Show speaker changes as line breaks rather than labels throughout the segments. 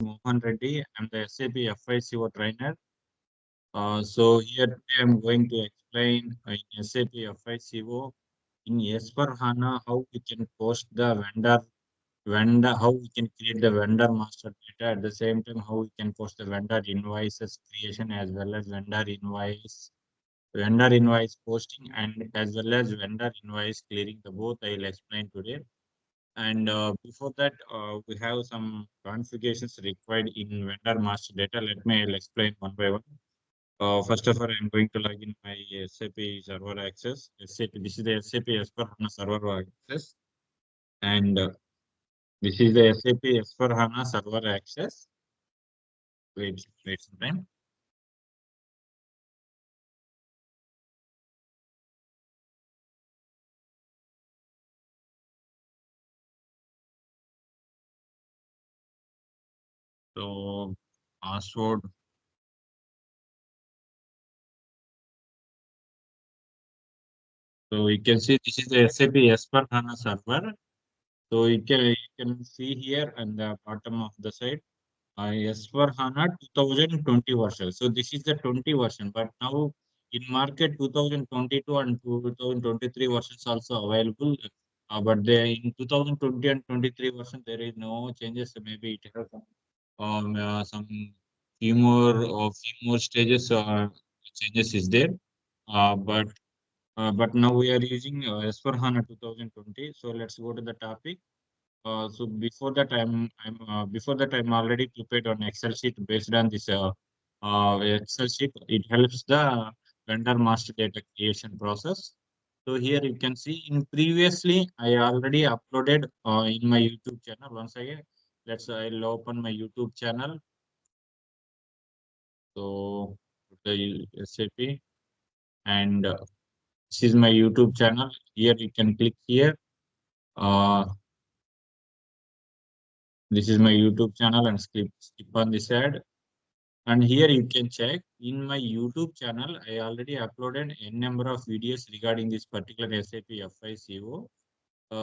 Mohan Reddy. I'm the SAP FICO trainer. So here today I'm going to explain in SAP FICO in S/4HANA how we can post the vendor, how we can create the vendor master data, at the same time how we can post the vendor invoices creation as well as vendor invoice posting and as well as vendor invoice clearing. The both I will explain today. And before that, we have some configurations required in vendor master data. Let me I'll explain one by one. First of all, I'm going to log in my SAP server access. SAP, this is the SAP S/4HANA server access, and this is the SAP S/4HANA server access. Wait some time. So, password. So you can see this is the SAP S/4HANA server. So you can see here on the bottom of the side. S/4HANA 2020 version. So this is the 20 version, but now in market 2022 and 2023 versions also available. But in 2020 and 23 version there is no changes. So maybe it has some few more stages changes is there. But now we are using S/4HANA 2020. So let's go to the topic. So before that I'm already prepared on Excel sheet based on this Excel sheet. It helps the vendor master data creation process. So here you can see in previously I already uploaded in my YouTube channel. Once again, I'll open my YouTube channel. So the SAP and this is my YouTube channel. Here you can click here. Uh, this is my YouTube channel and skip on this ad. And here you can check in my YouTube channel, I already uploaded a number of videos regarding this particular SAP FICO.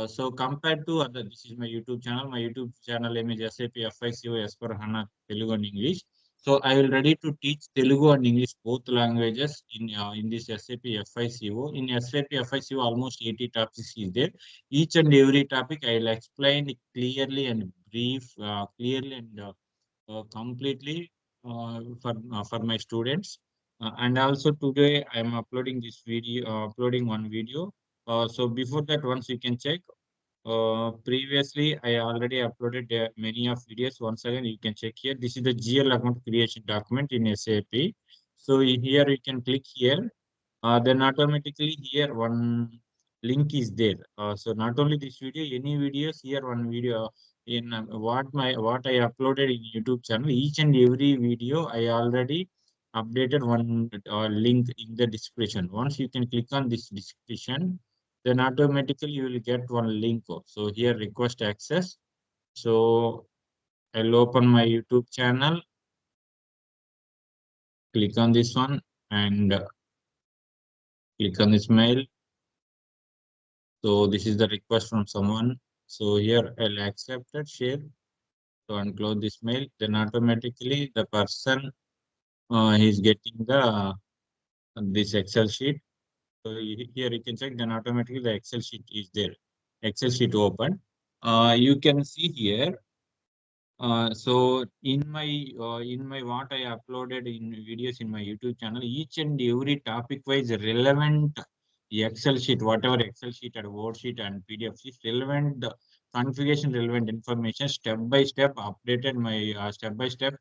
So compared to other, this is my YouTube channel. My YouTube channel name is SAP FICO as per HANA Telugu and English. So I will ready to teach Telugu and English both languages in this SAP FICO. In SAP FICO, almost 80 topics is there. Each and every topic I will explain it clearly and completely for my students. And also today I am uploading this video, uploading one video. So before that, once you can check. Previously, I already uploaded many of videos. Once again, you can check here. This is the GL account creation document in SAP. So here you can click here. Then automatically here one link is there. So not only this video, any videos here one video in what I uploaded in YouTube channel. Each and every video I already updated one link in the description. Once you can click on this description, then automatically you will get one link. So here request access. So I'll open my YouTube channel, click on this one and click on this mail. So this is the request from someone. So here I'll accept it, share, so and close this mail. Then automatically the person is getting the this Excel sheet. So here you can check. Then automatically the Excel sheet is there. Excel sheet open. You can see here. So in my what I uploaded in videos in my YouTube channel, each and every topic wise relevant Excel sheet, whatever Excel sheet and Word sheet and PDF sheet, relevant configuration, relevant information, step by step updated my step by step.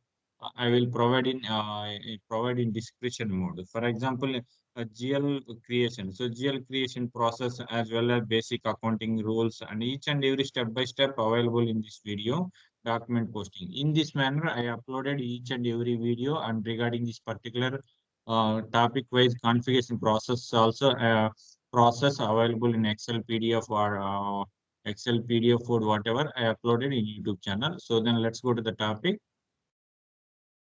I will provide in description mode. For example, GL creation. So GL creation process as well as basic accounting rules and each and every step by step available in this video document posting. In this manner, I uploaded each and every video and regarding this particular topic-wise configuration process also process available in Excel PDF or Excel PDF or whatever I uploaded in YouTube channel. So then let's go to the topic.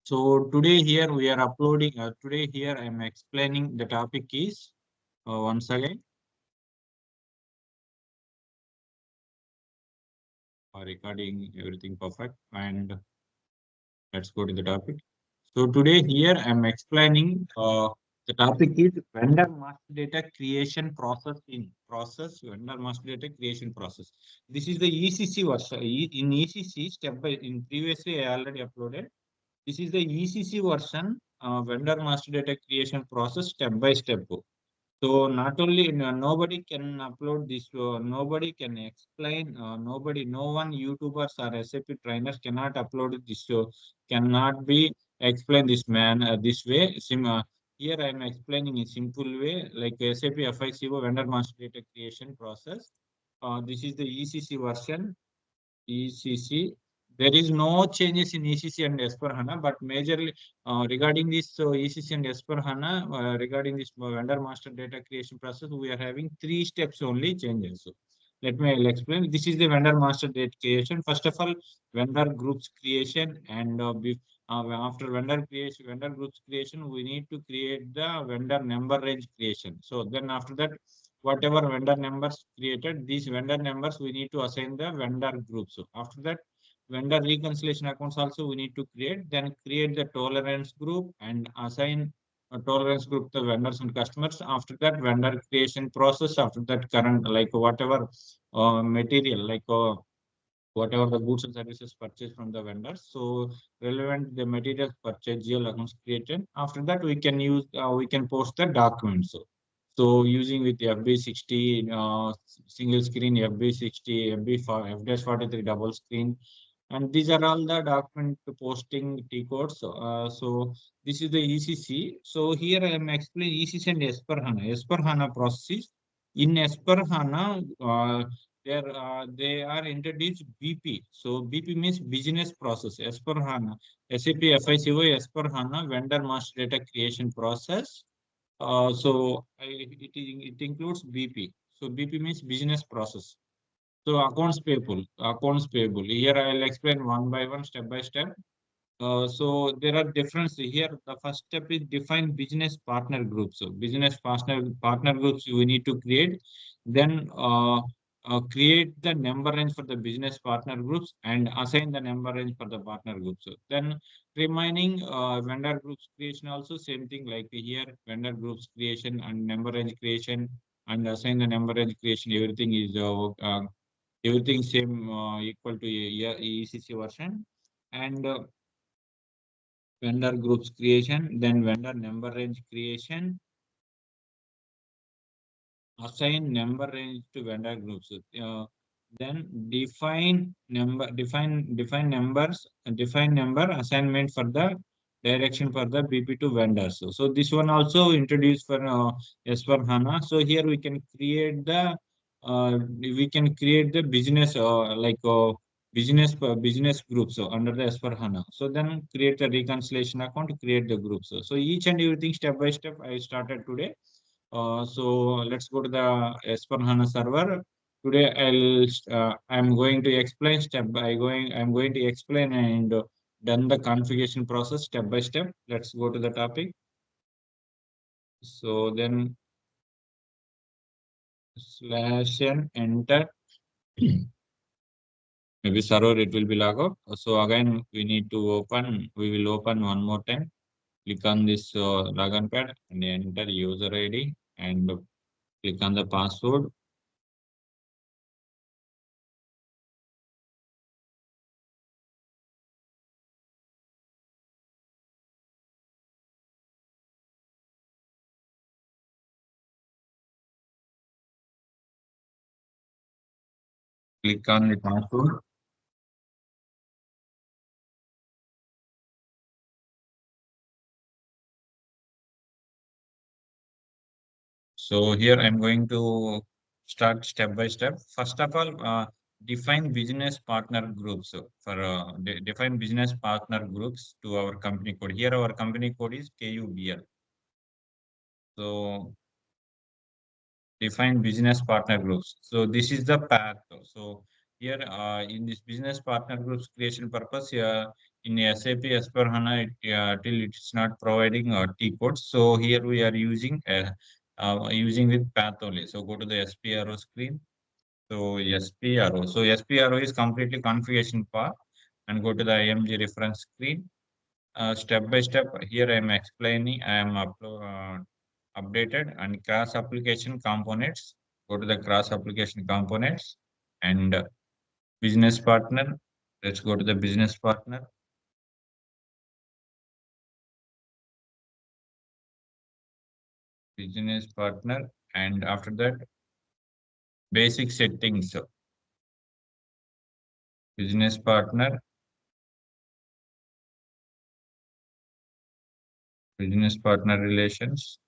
So today here we are uploading. Today here I am explaining the topic is once again recording everything perfect and Let's go to the topic. So today here I'm explaining the topic is vendor master data creation process in process vendor master data creation process. This is the ECC version. In ECC step by in previously I already uploaded. This is the ECC version vendor master data creation process step by step. So not only nobody can upload this, nobody can explain, no one YouTubers or SAP trainers cannot upload this, cannot be explain this this way. Here I am explaining in simple way like SAP FICO vendor master data creation process. This is the ECC version. ECC. There is no changes in ECC and S/4HANA, but majorly regarding this ECC and S/4HANA, regarding this vendor master data creation process, we are having three steps only changes. So let me I'll explain. This is the vendor master data creation. First of all, vendor groups creation, and after vendor groups creation, we need to create the vendor number range creation. So then after that, whatever vendor numbers created, these vendor numbers we need to assign the vendor groups. So after that, vendor reconciliation accounts also we need to create, then create the tolerance group and assign a tolerance group to vendors and customers. After that, vendor creation process. After that, current like whatever material like whatever the goods and services purchased from the vendors. So relevant the materials purchase GL accounts created. After that, we can post the documents. So using with FB60 single screen, FB60, FB-43 double screen, and these are all the document posting T codes. So this is the ECC. So here I am explaining ECC and S/4HANA. S/4HANA processes in S/4HANA. They are introduced BP. So BP means business process. S/4HANA, SAP FICO S/4HANA vendor master data creation process. It includes BP. So BP means business process. So accounts payable. Here I will explain one by one, step by step. So there are differences here. The first step is define business partner groups. So business partner groups we need to create. Then create the number range for the business partner groups and assign the number range for the partner groups. So then remaining vendor groups creation also same thing like here vendor groups creation and number range creation and assign the number range creation. Everything same equal to ECC version and vendor groups creation, then vendor number range creation, assign number range to vendor groups. Then define number assignment for the direction for the BP2 vendors. So this one also introduced for S/4HANA. So here we can create the business business groups under the S/4HANA. So then create a reconciliation account to create the groups. So each and everything step by step I started today. So let's go to the S/4HANA server. Today I'm going to explain step by going. I'm going to explain and done the configuration process step by step. Let's go to the topic. So then slash and enter. Maybe server it will be log out. So again we need to open. We will open one more time. Click on this login pad and enter user ID and click on the password. Click on the password. So here I'm going to start step by step. First of all, define business partner groups. So for define business partner groups to our company code. Here our company code is KUBL. So define business partner groups. So this is the path. So here in this business partner groups creation purpose, in SAP S/4HANA, till it's not providing T codes. So here we are using with path only. So go to the SPRO screen. So SPRO. So SPRO is completely configuration path and go to the IMG reference screen. step by step. Here I am explaining. I am updated and cross application components. Go to the cross application components and business partner. Let's go to the business partner. Business partner, and after that basic settings. Business partner, business partner relations.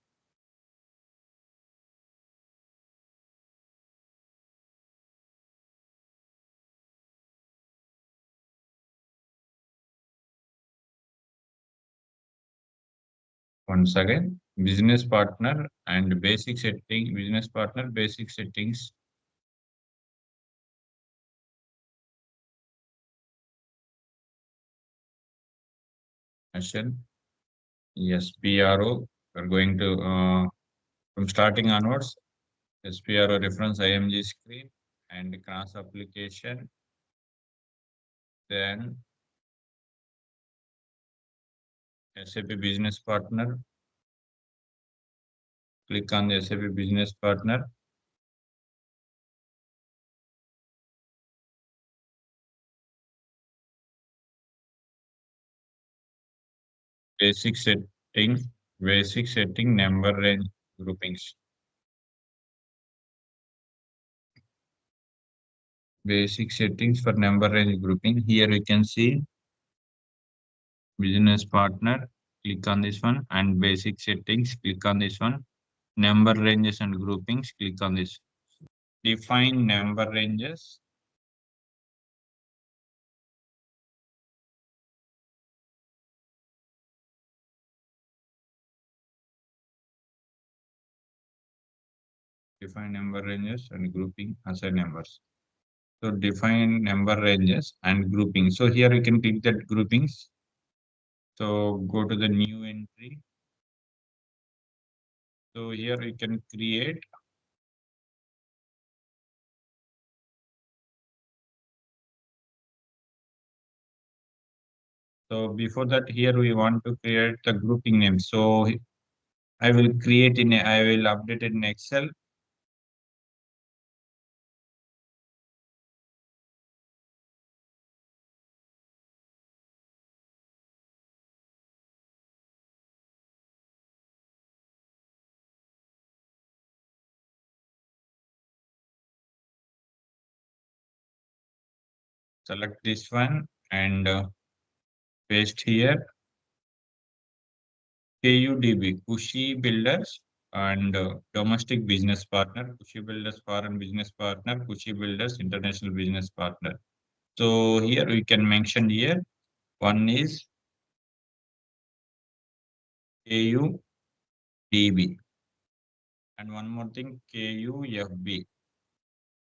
Once again, business partner and basic setting, business partner basic settings. Session. Yes, PRO. We're going to from starting onwards. SPRO reference IMG screen and cross application. Then SAP business partner. Click on the SAP business partner. Basic setting, basic setting number range groupings. Basic settings for number range grouping. Here we can see business partner. Click on this one and basic settings. Click on this one. Number ranges and groupings. Click on this. Define number ranges. Define number ranges and grouping assign numbers. So define number ranges and grouping. So here you can click that groupings. So go to the new entry. So here you can create. So before that, here we want to create the grouping name. So I will create in, I will update it in Excel. Select this one and paste here. KUDB, Kushi Builders and Domestic Business Partner, Kushi Builders Foreign Business Partner, Kushi Builders International Business Partner. So here we can mention here, one is KUDB and one more thing KUFB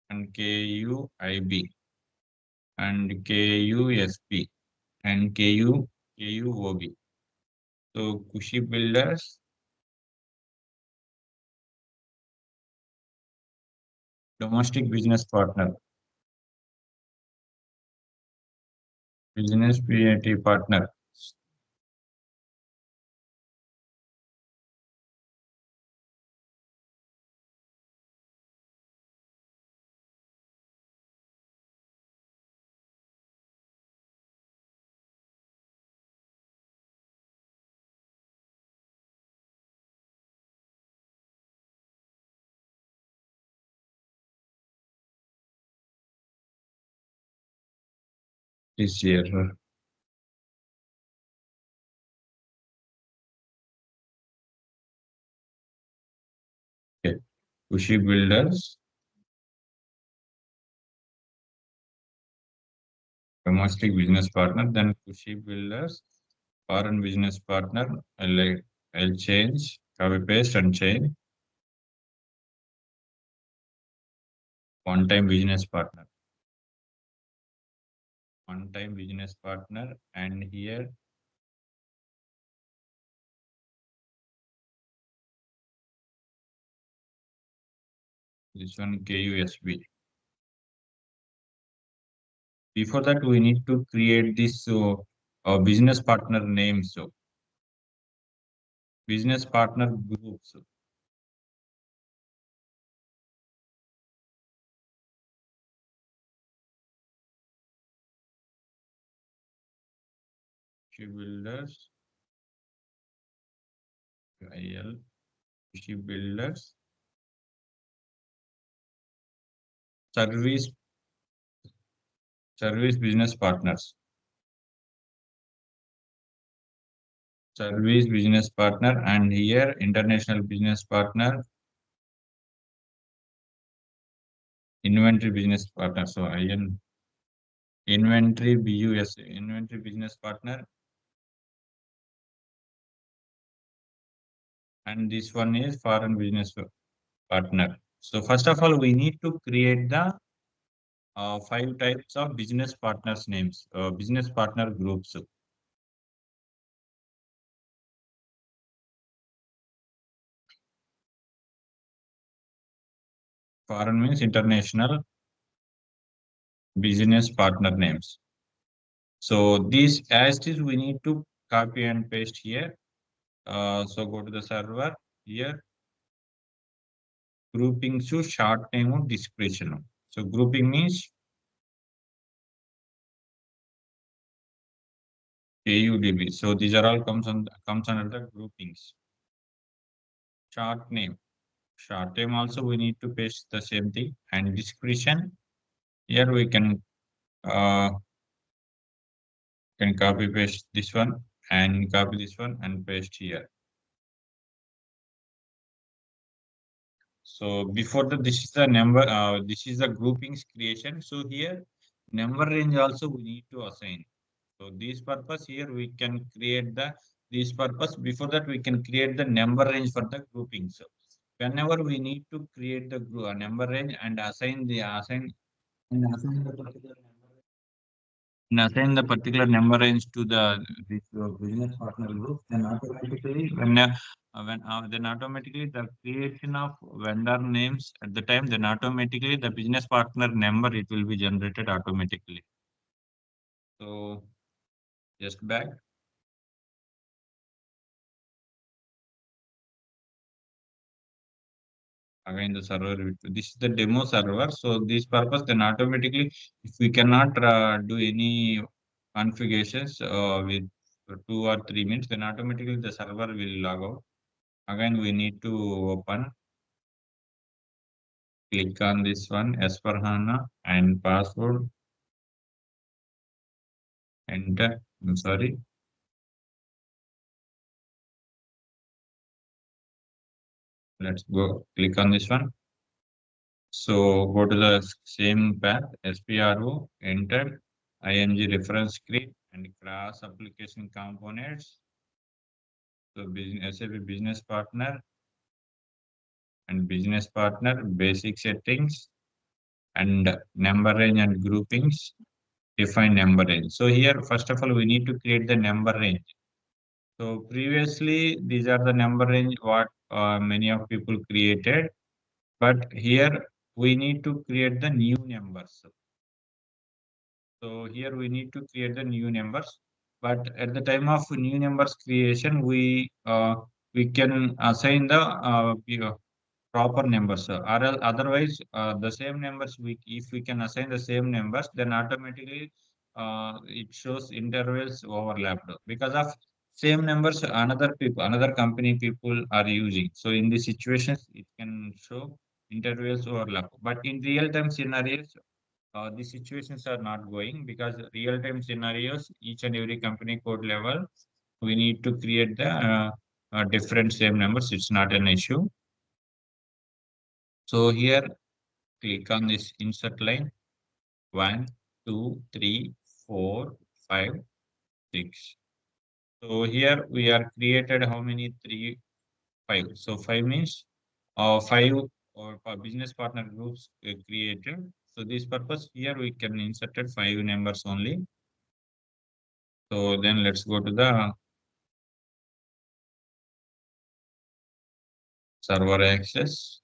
and KUIB and KUSP and KUOB. So Kushi Builders, Domestic Business Partner, Business PAT Partner. This year. Okay. Kushi Builders, Domestic Business Partner, then Kushi Builders, Foreign Business Partner. I'll change, copy paste and change. One time business partner. One time business partner, and here this one KUSB. Before that, we need to create this business partner names, so business partner groups, builders, IL, builders, service, service business partners, service business partner, and here international business partner, inventory business partner. So IN inventory BUS, inventory business partner, and this one is foreign business partner. So first of all, we need to create the five types of business partners names, business partner groups. Foreign means international business partner names. So these as it is, we need to copy and paste here. So go to the server here, grouping to short name of description. So grouping means AUDB. So these are all comes under the groupings. Short name. Short name also we need to paste the same thing. And description. Here we can copy paste this one and copy this one and paste here. So before that, this is the number, this is the groupings creation. So here number range also we need to assign. So this purpose here we can create this purpose. Before that we can create the number range for the grouping. So whenever we need to create the number range and assign the particular number and assign the particular number range to the business partner group, then automatically then automatically the creation of vendor names at the time, then automatically the business partner number it will be generated automatically. So just back. Again the server this is the demo server, so this purpose then automatically if we cannot do any configurations with 2 or 3 minutes, then automatically the server will log out. Again we need to open, click on this one as per Hana and password, enter. I'm sorry, let's go click on this one. So go to the same path, SPRO, enter, IMG reference script and cross application components. So business, SAP business partner and business partner, basic settings and number range and groupings, define number range. So here, first of all, we need to create the number range. So previously, these are the number range what many of people created, but here we need to create the new numbers. So here we need to create the new numbers, but at the time of new numbers creation, we can assign the proper numbers, or otherwise the same numbers if we can assign the same numbers, then automatically it shows intervals overlapped because of same numbers another company people are using. So in these situations it can show intervals overlap, but in real time scenarios these situations are not going because real time scenarios each and every company code level we need to create the different same numbers. It's not an issue. So here click on this insert line. 1, 2, 3, 4, 5, 6. So here we are created how many? 3, 5. So 5 means 5 or business partner groups created. So this purpose here we can inserted 5 numbers only. So then let's go to the server access.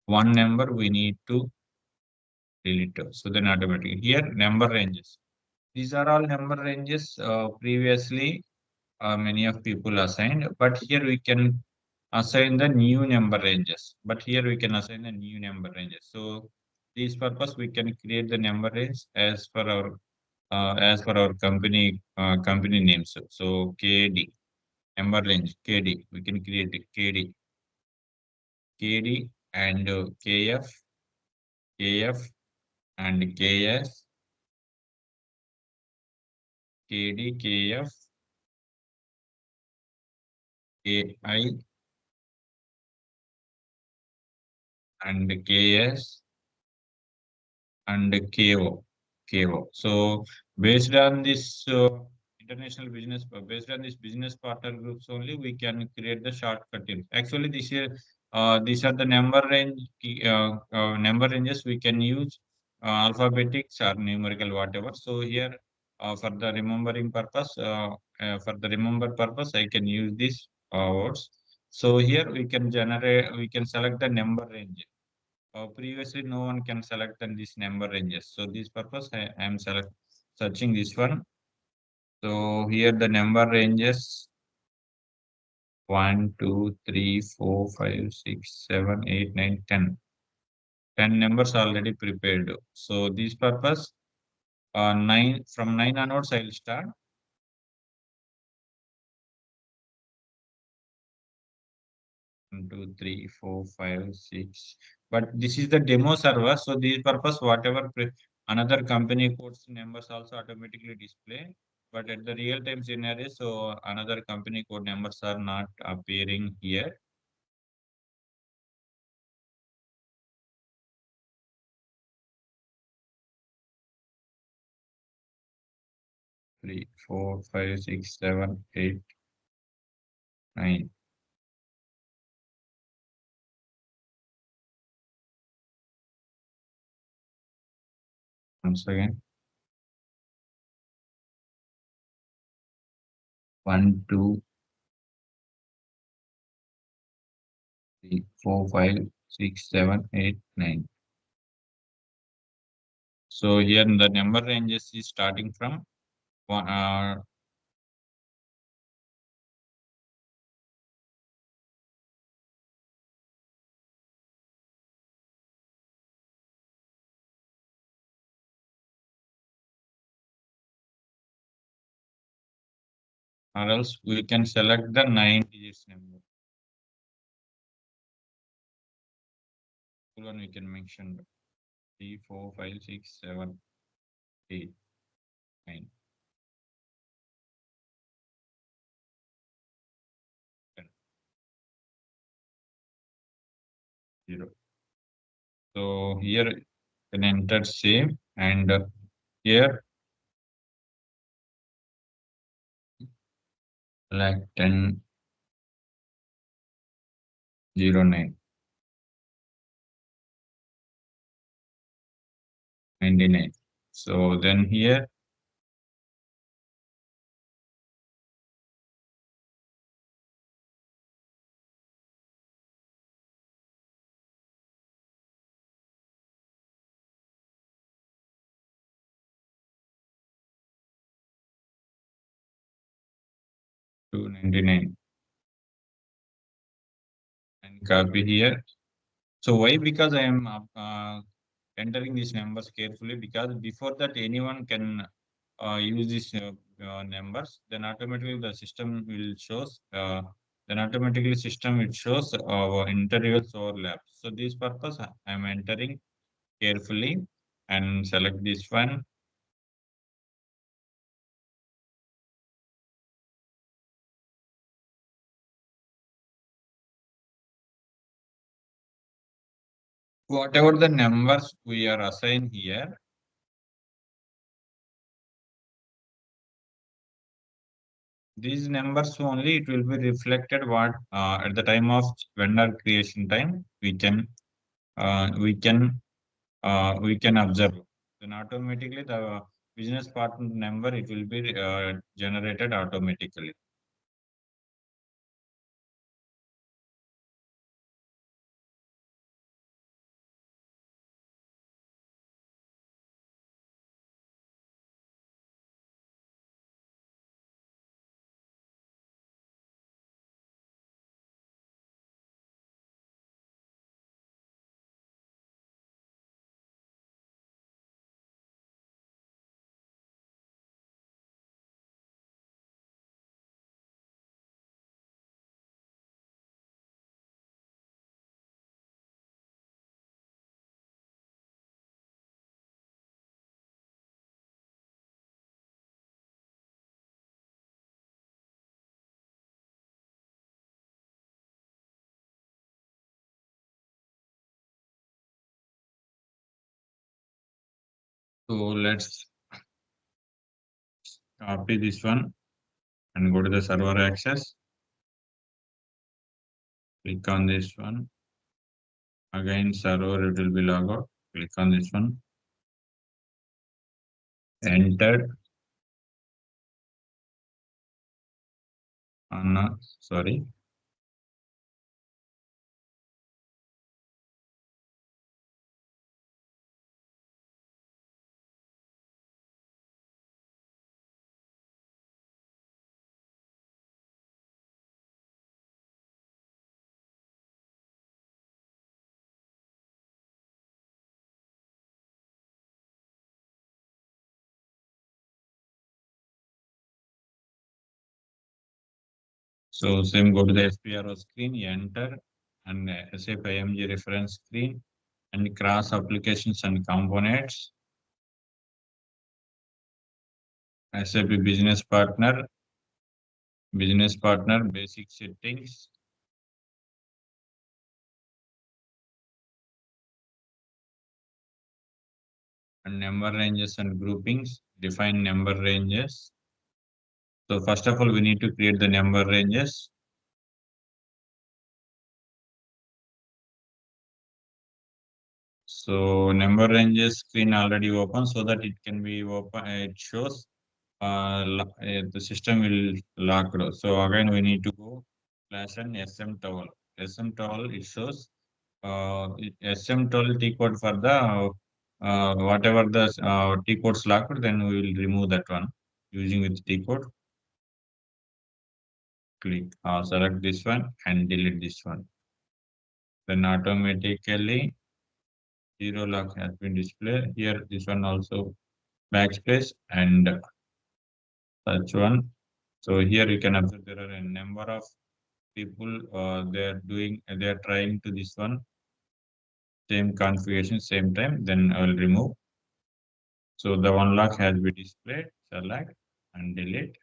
One number we need to delete. So then automatically here number ranges. These are all number ranges previously many of people assigned, but here we can assign the new number ranges. But here we can assign the new number ranges. So this purpose we can create the number range as per our company names. So KD number range KD we can create it KD and KF and KD KF KI and KS and KO. So based on this international business, based on this business partner groups only, we can create the shortcut. Actually, these are the number ranges we can use alphabetics or numerical whatever. So here for the remember purpose, I can use these words. So here we can select the number range. Previously, no one can select on these number ranges. So this purpose, I am searching this one. So here the number ranges 1, 2, 3, 4, 5, 6, 7, 8, 9, 10. 10 numbers already prepared. So this purpose, 9 from 9 onwards, I will start. 1, 2, 3, 4, 5, 6. But this is the demo server. So this purpose, another company codes numbers also automatically display. But at the real time scenario, so another company code numbers are not appearing here. 3, 4, 5, 6, 7, 8, 9. Once again, 1, 2, 3, 4, 5, 6, 7, 8, 9. So here the number ranges is starting from 1, or else we can select the 9 digits number. Full one we can mention 3, 4, 5, 6, 7, 8, 9, 10, 0. So here you can enter same and here like 10, 0, 9, 99. So then here 299 and copy here. So why? Because I am entering these numbers carefully because before that anyone can use these numbers, then automatically the system will shows. Then automatically system it shows intervals overlap. So this purpose I am entering carefully and select this one. Whatever the numbers we are assigned here, these numbers only it will be reflected what at the time of vendor creation time we can we can observe. Then automatically the business partner number it will be generated automatically. So let's copy this one and go to the server access. Click on this one. Again, server, it will be logout. Click on this one. Enter. Hana, sorry. So same, go to the SPRO screen, enter, and SAP IMG reference screen, and cross applications and components. SAP business partner, basic settings, and number ranges and groupings. Define number ranges. So first of all, we need to create the number ranges. So number ranges screen already open so that it can be open. It shows the system will lock. So again, we need to go slash and SM towel. SM towel, it shows SM towel T code for the whatever the T codes locked, then we will remove that one using with T code. Click, select this one and delete this one. Then automatically zero lock has been displayed. Here, this one also backspace and such one. So here you can observe there are a number of people they are trying to this one same configuration same time. Then I will remove. So the one lock has been displayed. Select and delete.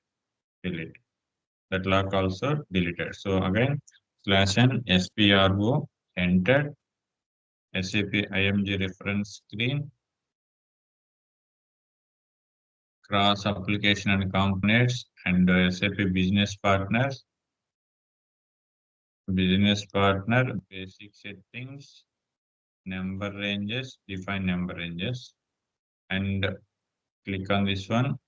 That lock also deleted. So again slash n SPRO entered SAP IMG reference screen cross application and components and SAP business partner basic settings number ranges define number ranges and click on this one.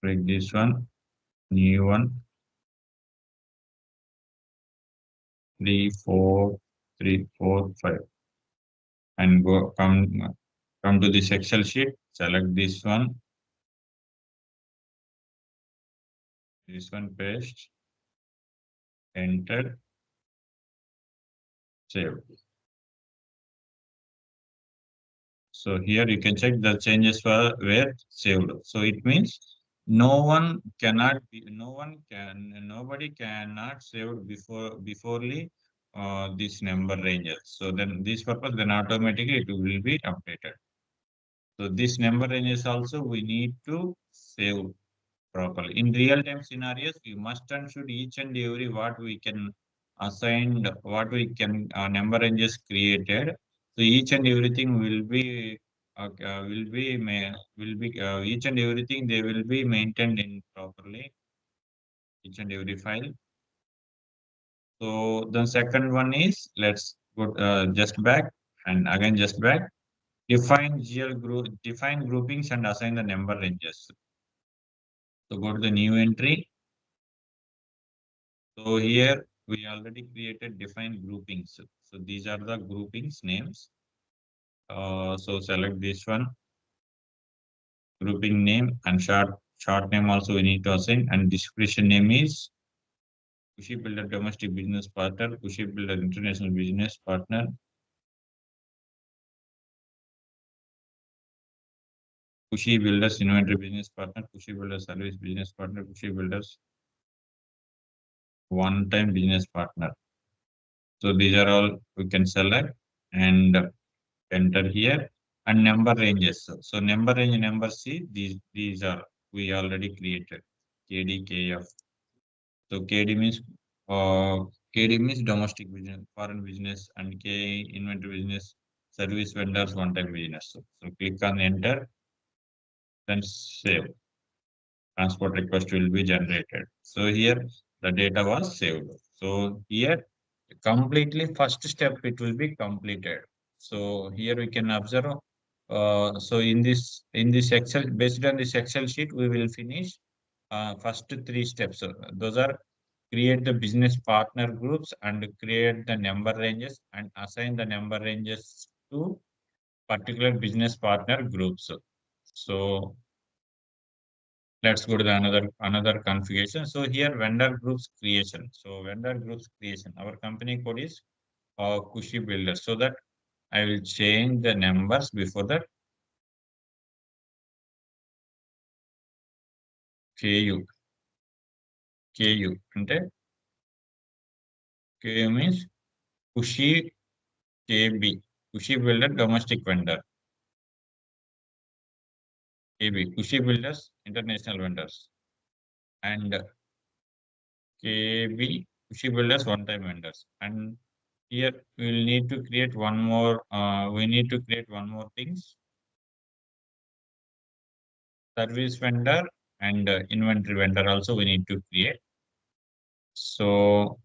Click this one, new one, 3, 4, 3, 4, 5, and come to this Excel sheet. Select this one, paste, enter, save. So here you can check the changes were saved. So it means nobody cannot save beforely this number ranges. So then this purpose, then automatically it will be updated. So this number ranges also we need to save properly. In real-time scenarios, we must and should each and every what we can assign, what we can number ranges created. So each and everything will be each and everything they will be maintained in properly each and every file. So the second one is let's go just back and again just back. Define groupings and assign the number ranges. So go to the new entry. So here we already created defined groupings. So these are the groupings names. So select this one, grouping name and short name also we need to assign and description name is Kushi Builder Domestic Business Partner, Kushi Builder International Business Partner, Kushi Builders Inventory Business Partner, Kushi Builder Service Business Partner, Kushi Builders One-Time Business Partner. So these are all we can select and enter here and number ranges. So number range number C, these are we already created. KDKF. So KD means domestic business, foreign business, and K inventory business, service vendors, one-time business. So click on enter, then save. Transport request will be generated. So here the data was saved. So here completely first step it will be completed. So here we can observe. So in this Excel, based on this Excel sheet, we will finish first three steps. Those are create the business partner groups and create the number ranges and assign the number ranges to particular business partner groups. So let's go to the another configuration. So here vendor groups creation. So vendor groups creation. Our company code is Kushi Builder. So that I will change the numbers before that. KU. KU. అంటే KU means Kushi KB. Kushi Builder domestic vendor. KB. Kushi Builders international vendors. And KB. Kushi Builders one-time vendors. And here we will need to create one more. We need to create one more things. Service vendor and inventory vendor also we need to create. So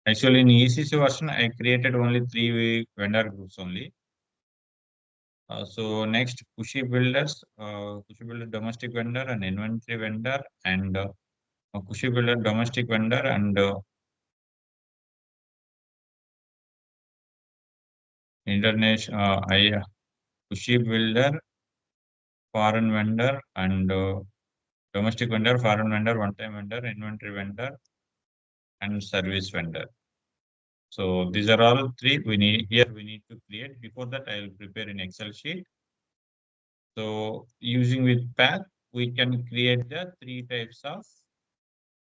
actually in ECC version, I created only three vendor groups only. So next, Kushi Builder domestic vendor and inventory vendor and Kushi Builder domestic vendor and international Kushi Builder foreign vendor and domestic vendor, foreign vendor, one-time vendor, inventory vendor, and service vendor. So these are all three we need here. We need to create. Before that, I will prepare an Excel sheet. So using with path, we can create the three types of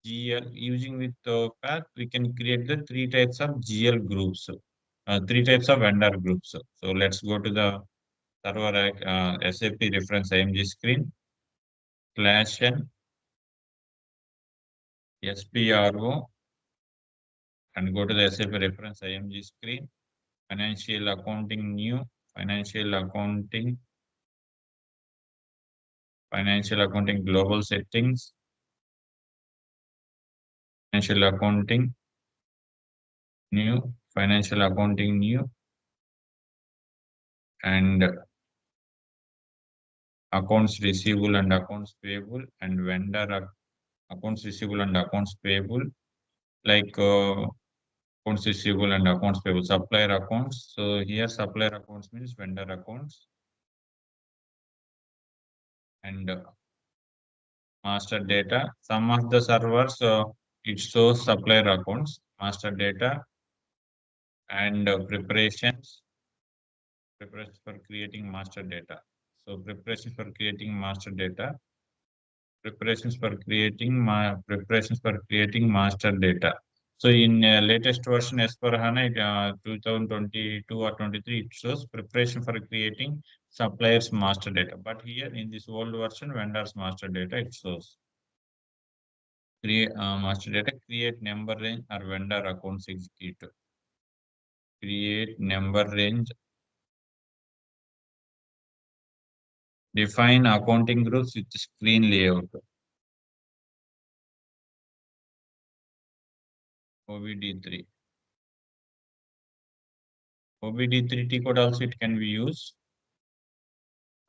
GL. Using with path, we can create the three types of GL groups. Three types of vendor groups. So let's go to the server SAP reference IMG screen. /n SPRO and go to the SAP reference IMG screen. Financial accounting new. Financial accounting. Financial accounting global settings. Financial accounting new. Financial accounting new. And accounts receivable and accounts payable and vendor accounts receivable and accounts payable like accounts receivable and accounts payable supplier accounts. So here supplier accounts means vendor accounts and master data. Some of the servers it shows supplier accounts, master data and preparations for creating master data. So preparations for creating master data, preparations for creating master data. So in latest version as per HANA 2022 or 23, it shows preparation for creating suppliers master data. But here in this old version, vendors master data, it shows create master data, create number range or vendor accounts executive. Create number range. Define accounting groups with screen layout. OBD3. OBD3 T code also it can be used.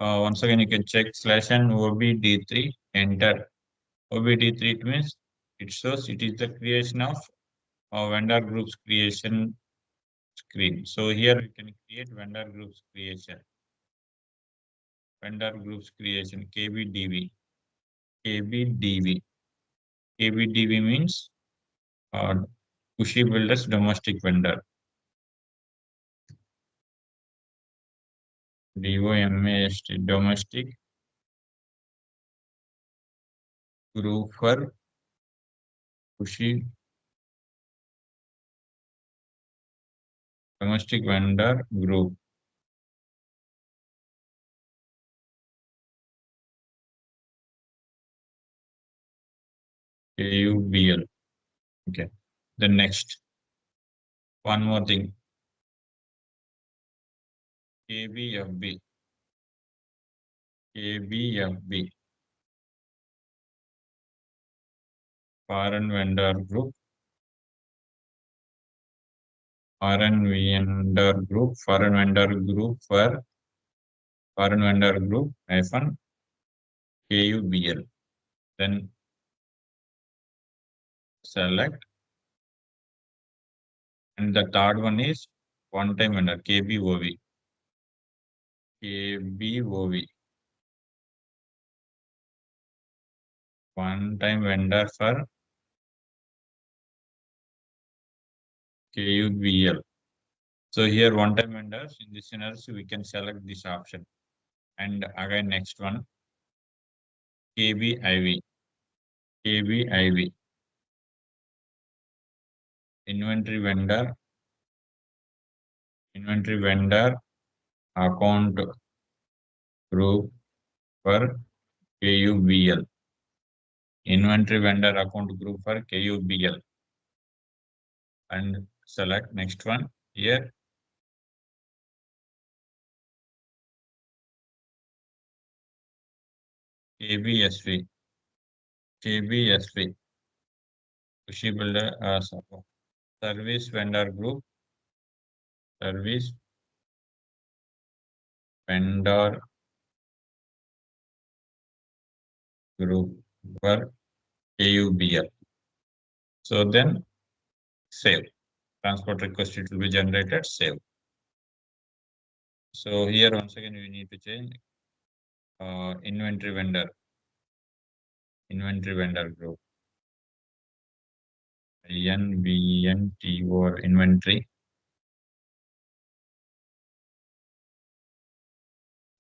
Once again, you can check /n OBD3, enter. OBD3 it means it shows it is the creation of vendor groups creation screen. So here we can create vendor groups creation. Vendor groups creation KBDV. KBDV. KBDV means Kushi Builders domestic vendor. DOMAST domestic group for Kushi Domestic vendor group, KUBL. Okay. The next, one more thing, KBFB, KBFB, foreign vendor group, foreign vendor group for foreign vendor group hyphen KUBL. Then select, and the third one is one time vendor KBOV, KBOV, one time vendor for KUBL. So here one time vendors in this scenario we can select this option. And again next one KBIV, KBIV, inventory vendor, inventory vendor account group for KUBL, inventory vendor account group for KUBL, and select next one here KBSV, KBSV, Sushi Builder service vendor group, service vendor group for KUBL. So then save. Transport request it will be generated, save. So here once again we need to change inventory vendor group, INVNT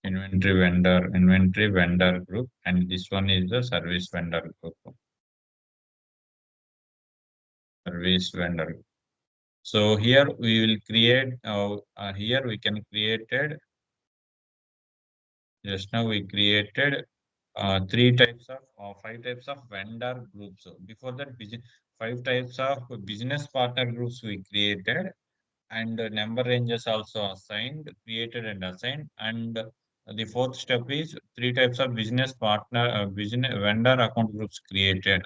inventory vendor group, and this one is the service vendor group, service vendor group. So here we will create here we can created, just now we created three types of five types of vendor groups. So before that, five types of business partner groups we created, and number ranges also assigned, created and assigned. And the fourth step is three types of business partner, business vendor account groups created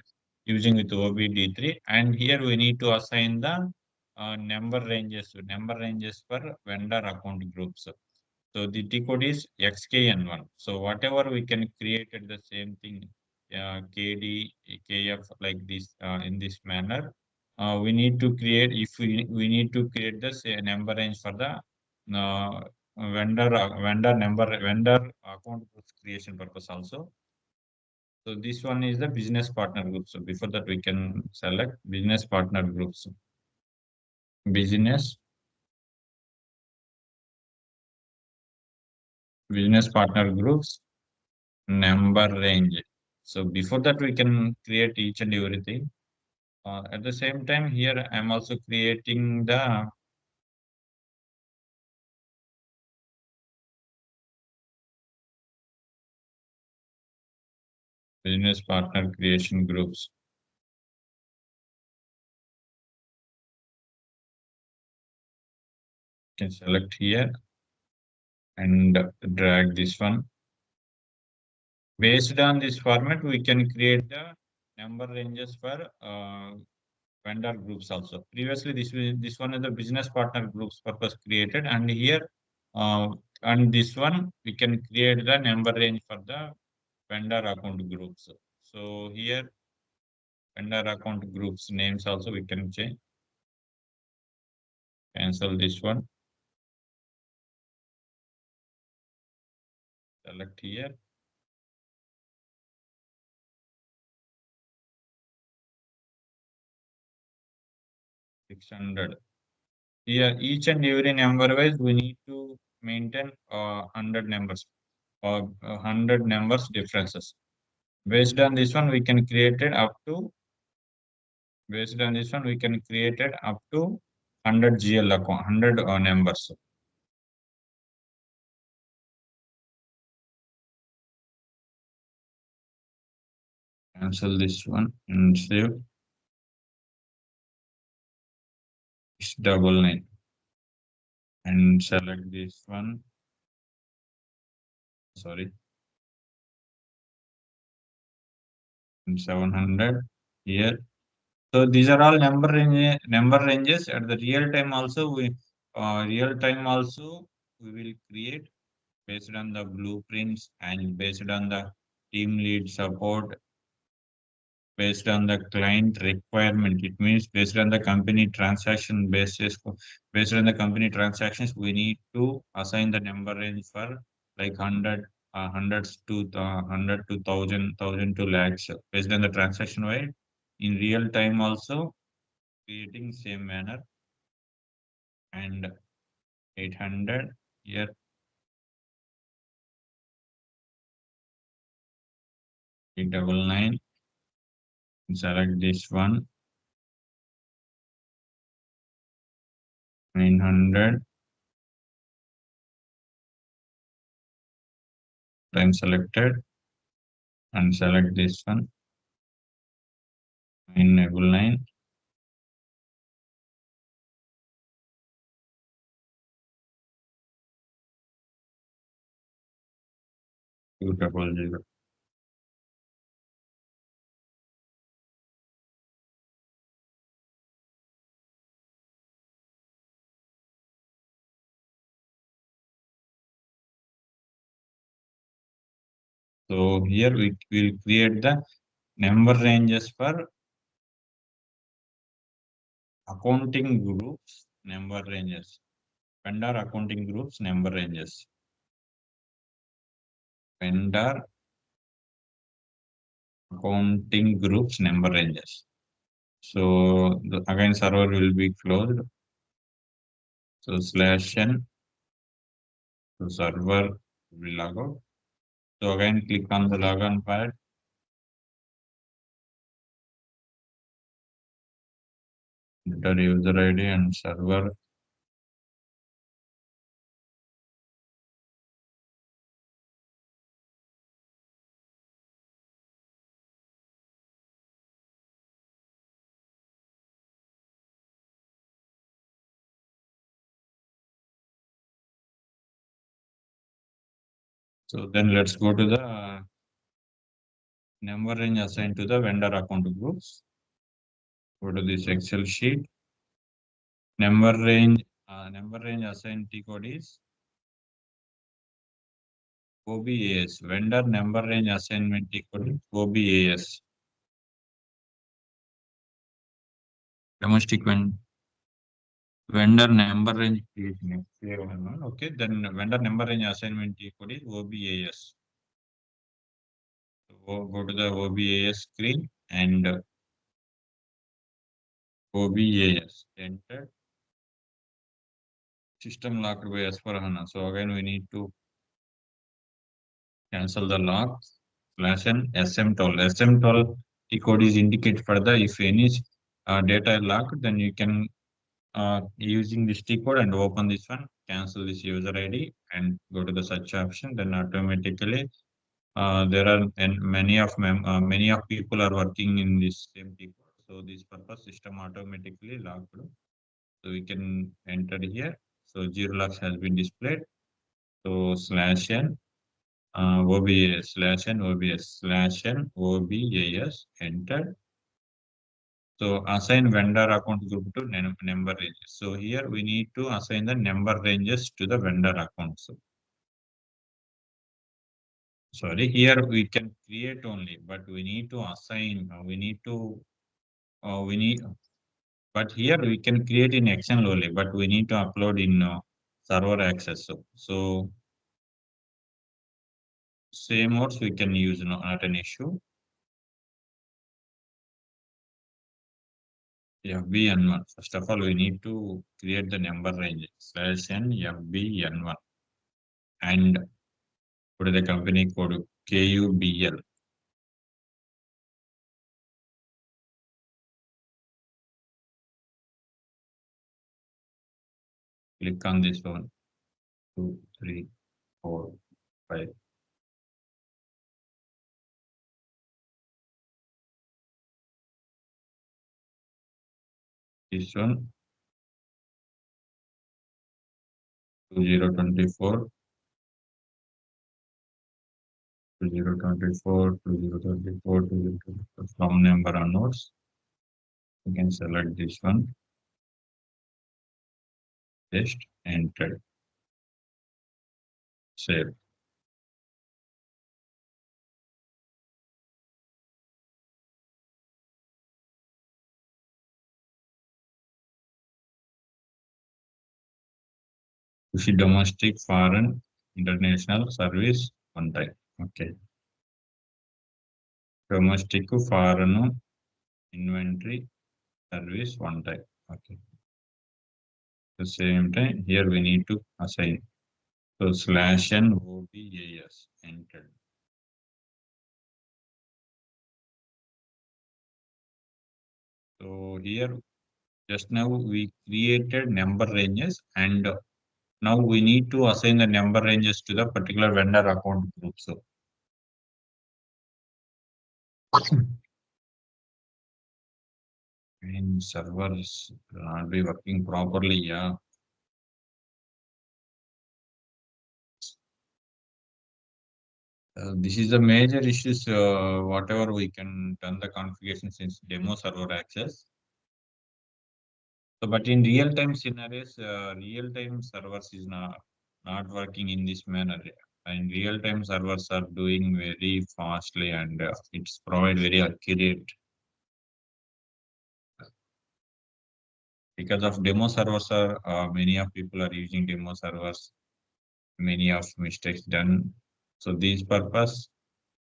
using with OBD3. And here we need to assign the number ranges for vendor account groups. So the T code is XKN1. So whatever we can create at the same thing, KD, KF like this in this manner. We need to create, if we need to create the say, number range for the vendor account groups creation purpose also. So this one is the business partner group. So before that we can select business partner groups, business business partner groups number range. So before that we can create each and everything. At the same time here I'm also creating the business partner creation groups. You can select here and drag this one. Based on this format, we can create the number ranges for vendor groups also. Previously, this one is the business partner groups purpose created, and here uh, and this one we can create the number range for the vendor account groups. So here vendor account groups names also we can change. Cancel this one. Select here. 600. Here each and every number wise we need to maintain 100 numbers or 100 numbers differences. Based on this one we can create it up to based on this one we can create it up to 100 GL account, 100 numbers. Cancel this one and save. It's 99 and select this one. Sorry, and 700 here. So these are all number ranges. At the real time also we will create based on the blueprints and based on the team lead support, based on the client requirement. It means based on the company transaction basis, based on the company transactions, we need to assign the number range for like 100, hundreds to 100 to 1,000, 1,000 to lakhs based on the transaction wide. In real time also creating same manner and 800 here 899 select this one 900 time selected and select this one 999 200. So here we will create the number ranges for accounting groups number ranges, vendor accounting groups number ranges, vendor accounting groups number ranges. So again server will be closed. So /n, so server will log out. So again click on the logon pad. Enter user ID and server. So then let's go to the number range assigned to the vendor account groups. Go to this Excel sheet. Number range assigned T code is OBAS. Vendor number range assignment T code is OBAS. Domestic vendor number range creation. Okay, then vendor number range assignment T code is OBAS. So go to the OBAS screen and OBAS. Enter. System locked by Hana. So again we need to cancel the lock /n SM12. SM12 T code is indicated for the if any data is locked, then you can using this T code and open this one, cancel this user ID and go to the search option. Then automatically there are and many of people are working in this same T code. So this purpose system automatically locked. So we can enter here. So zero locks has been displayed. So /n OBS/n OBAS enter. So assign vendor account group to number ranges. So here we need to assign the number ranges to the vendor account. So sorry, here we can create only, but we need to assign. We need. But here we can create in Excel only, but we need to upload in server access. So same modes we can use, no, not an issue. FBN1. First of all, we need to create the number range /n FBN1 and put the company code KUBL. Click on this one. 2, 3, 4, 5. This one 2024, 2024, 2024, 2024. From number onwards, you can select this one. Just enter. Save. Push domestic, foreign, international service one time. Okay. Domestic, foreign, inventory, service one time. Okay. At the same time, here we need to assign. So slash n OBAS. Enter. So here just now we created number ranges and now we need to assign the number ranges to the particular vendor account group. So and servers will not be working properly. Yeah. This is the major issues. Whatever we can turn the configuration since demo server access. So, but in real time scenarios, real time servers is not working in this manner. In real time servers are doing very fastly and it's provide very accurate. Because of demo servers are many of people are using demo servers, many of mistakes done. So these purpose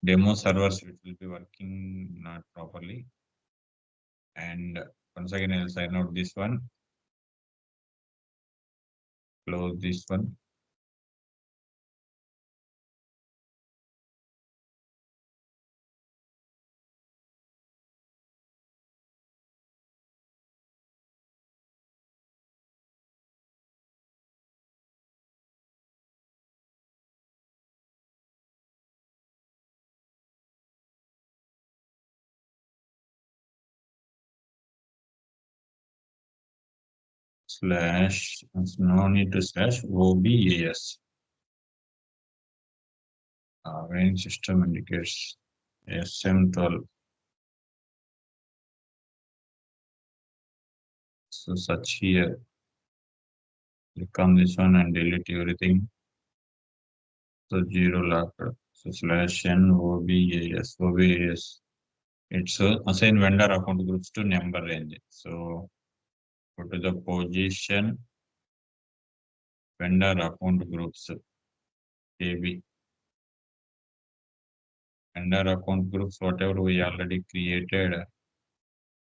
demo servers which will be working not properly. And once again I'll sign out this one, close this one. Slash, no need to slash OBAS. When system indicates SM12. So such here, click on this one and delete everything. So zero locker. So slash n OBAS. OBAS. It's assign vendor account groups to number range. So go to the position vendor account groups KB. Vendor account groups, whatever we already created,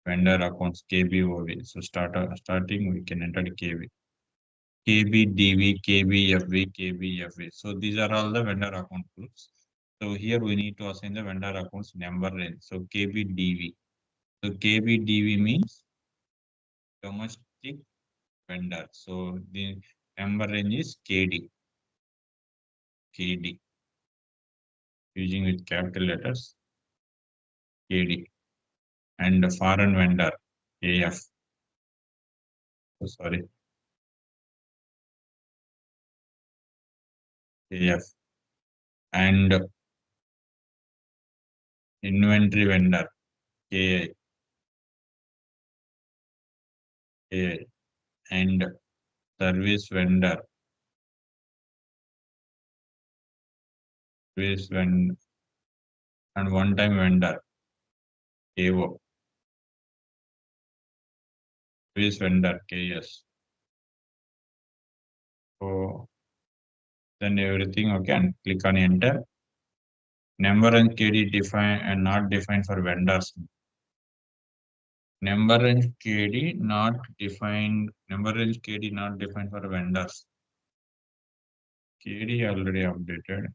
vendor accounts KBOV. So starting we can enter KB. KBDV, KBFV, KBFV. So these are all the vendor account groups. So here we need to assign the vendor accounts number range. So KBDV. So KBDV means domestic vendor. So the number range is KD. KD. Using with capital letters. KD. And foreign vendor. AF. So sorry. AF. And inventory vendor. KI. KI. And service vendor. Service vendor. And one-time vendor. AO. Service vendor. KS. So then everything okay and click on enter. Number and KD define and not defined for vendors. Number range KD not defined. Number range KD not defined for vendors. KD already updated.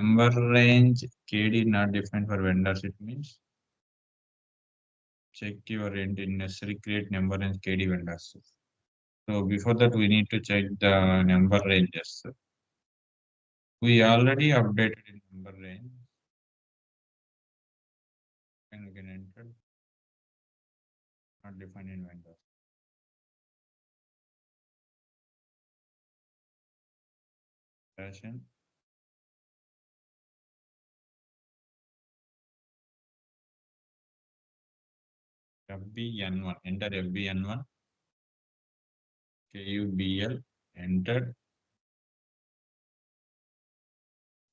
Number range KD not defined for vendors. It means check your entry necessary create number range KD vendors. So before that, we need to check the number ranges. We already updated in number range, and we can enter not defined in vendors. Fashion FBN1. Enter FBN1 KUBL. Enter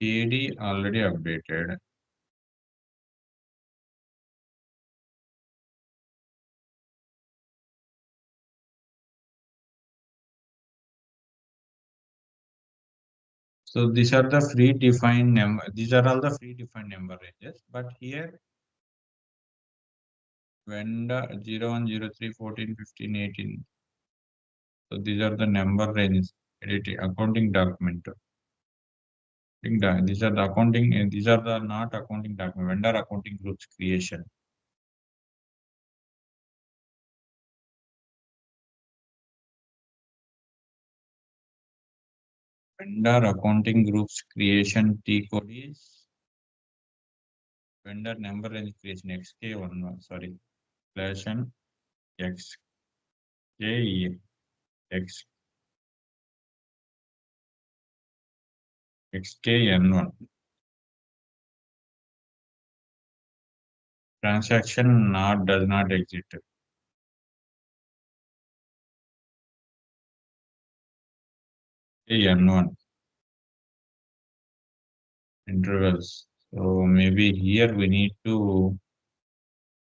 KD already updated. So these are the free defined number. These are all the free defined number ranges. But here vendor 0103 14 15 18. So these are the number ranges. Editing accounting document. These are the accounting. These are the not accounting document. Vendor accounting groups creation. Vendor accounting groups creation T code is vendor number range creation XK11. Sorry, slash and XK X XKN1. Transaction not does not exist. N1 intervals. So maybe here we need to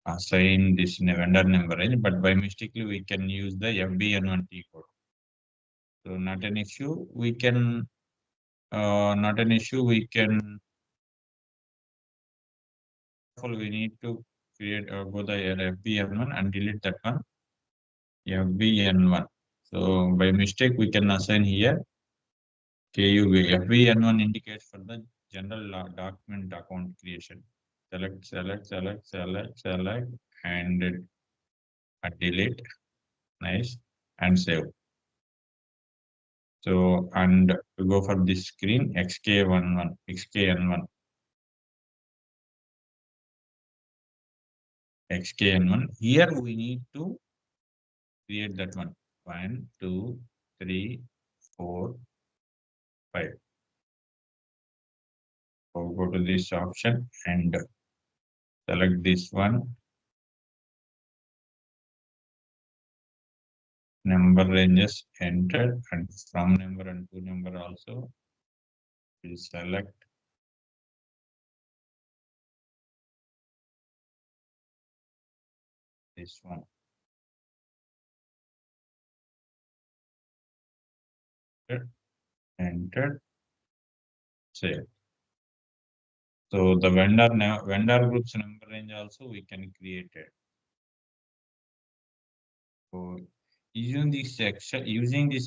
assign this in a vendor number range, but by mistakenly we can use the FBN1 T code. So not an issue. We can not an issue. We can. We need to create go the FBN1 and delete that one FBN1. So by mistake we can assign here KUV. FBN1 indicates for the general document account creation. Select, and delete. Nice. And save. So, and we go for this screen XK11, XKN1, XKN1. Here we need to create that one. 1, 2, 3, 4, 5. So go to this option and select this one. Number ranges entered, and from number and to number also. We select this one. Entered, save. So the vendor groups number range also we can create it. So using this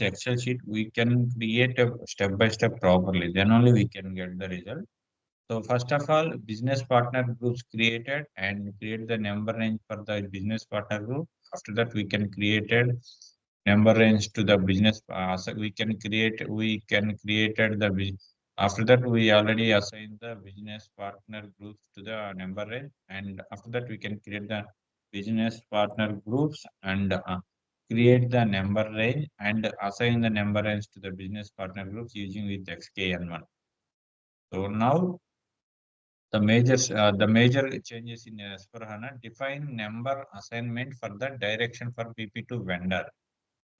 Excel sheet, we can create a step by step properly. Then only we can get the result. So first of all, business partner groups created and create the number range for the business partner group. After that, we can create a number range to the business. So we can created the after that we already assigned the business partner groups to the number range, and after that we can create the business partner groups and create the number range and assign the number range to the business partner groups using with XKN1. So now the major changes in S/4HANA define number assignment for the direction for PP to vendor.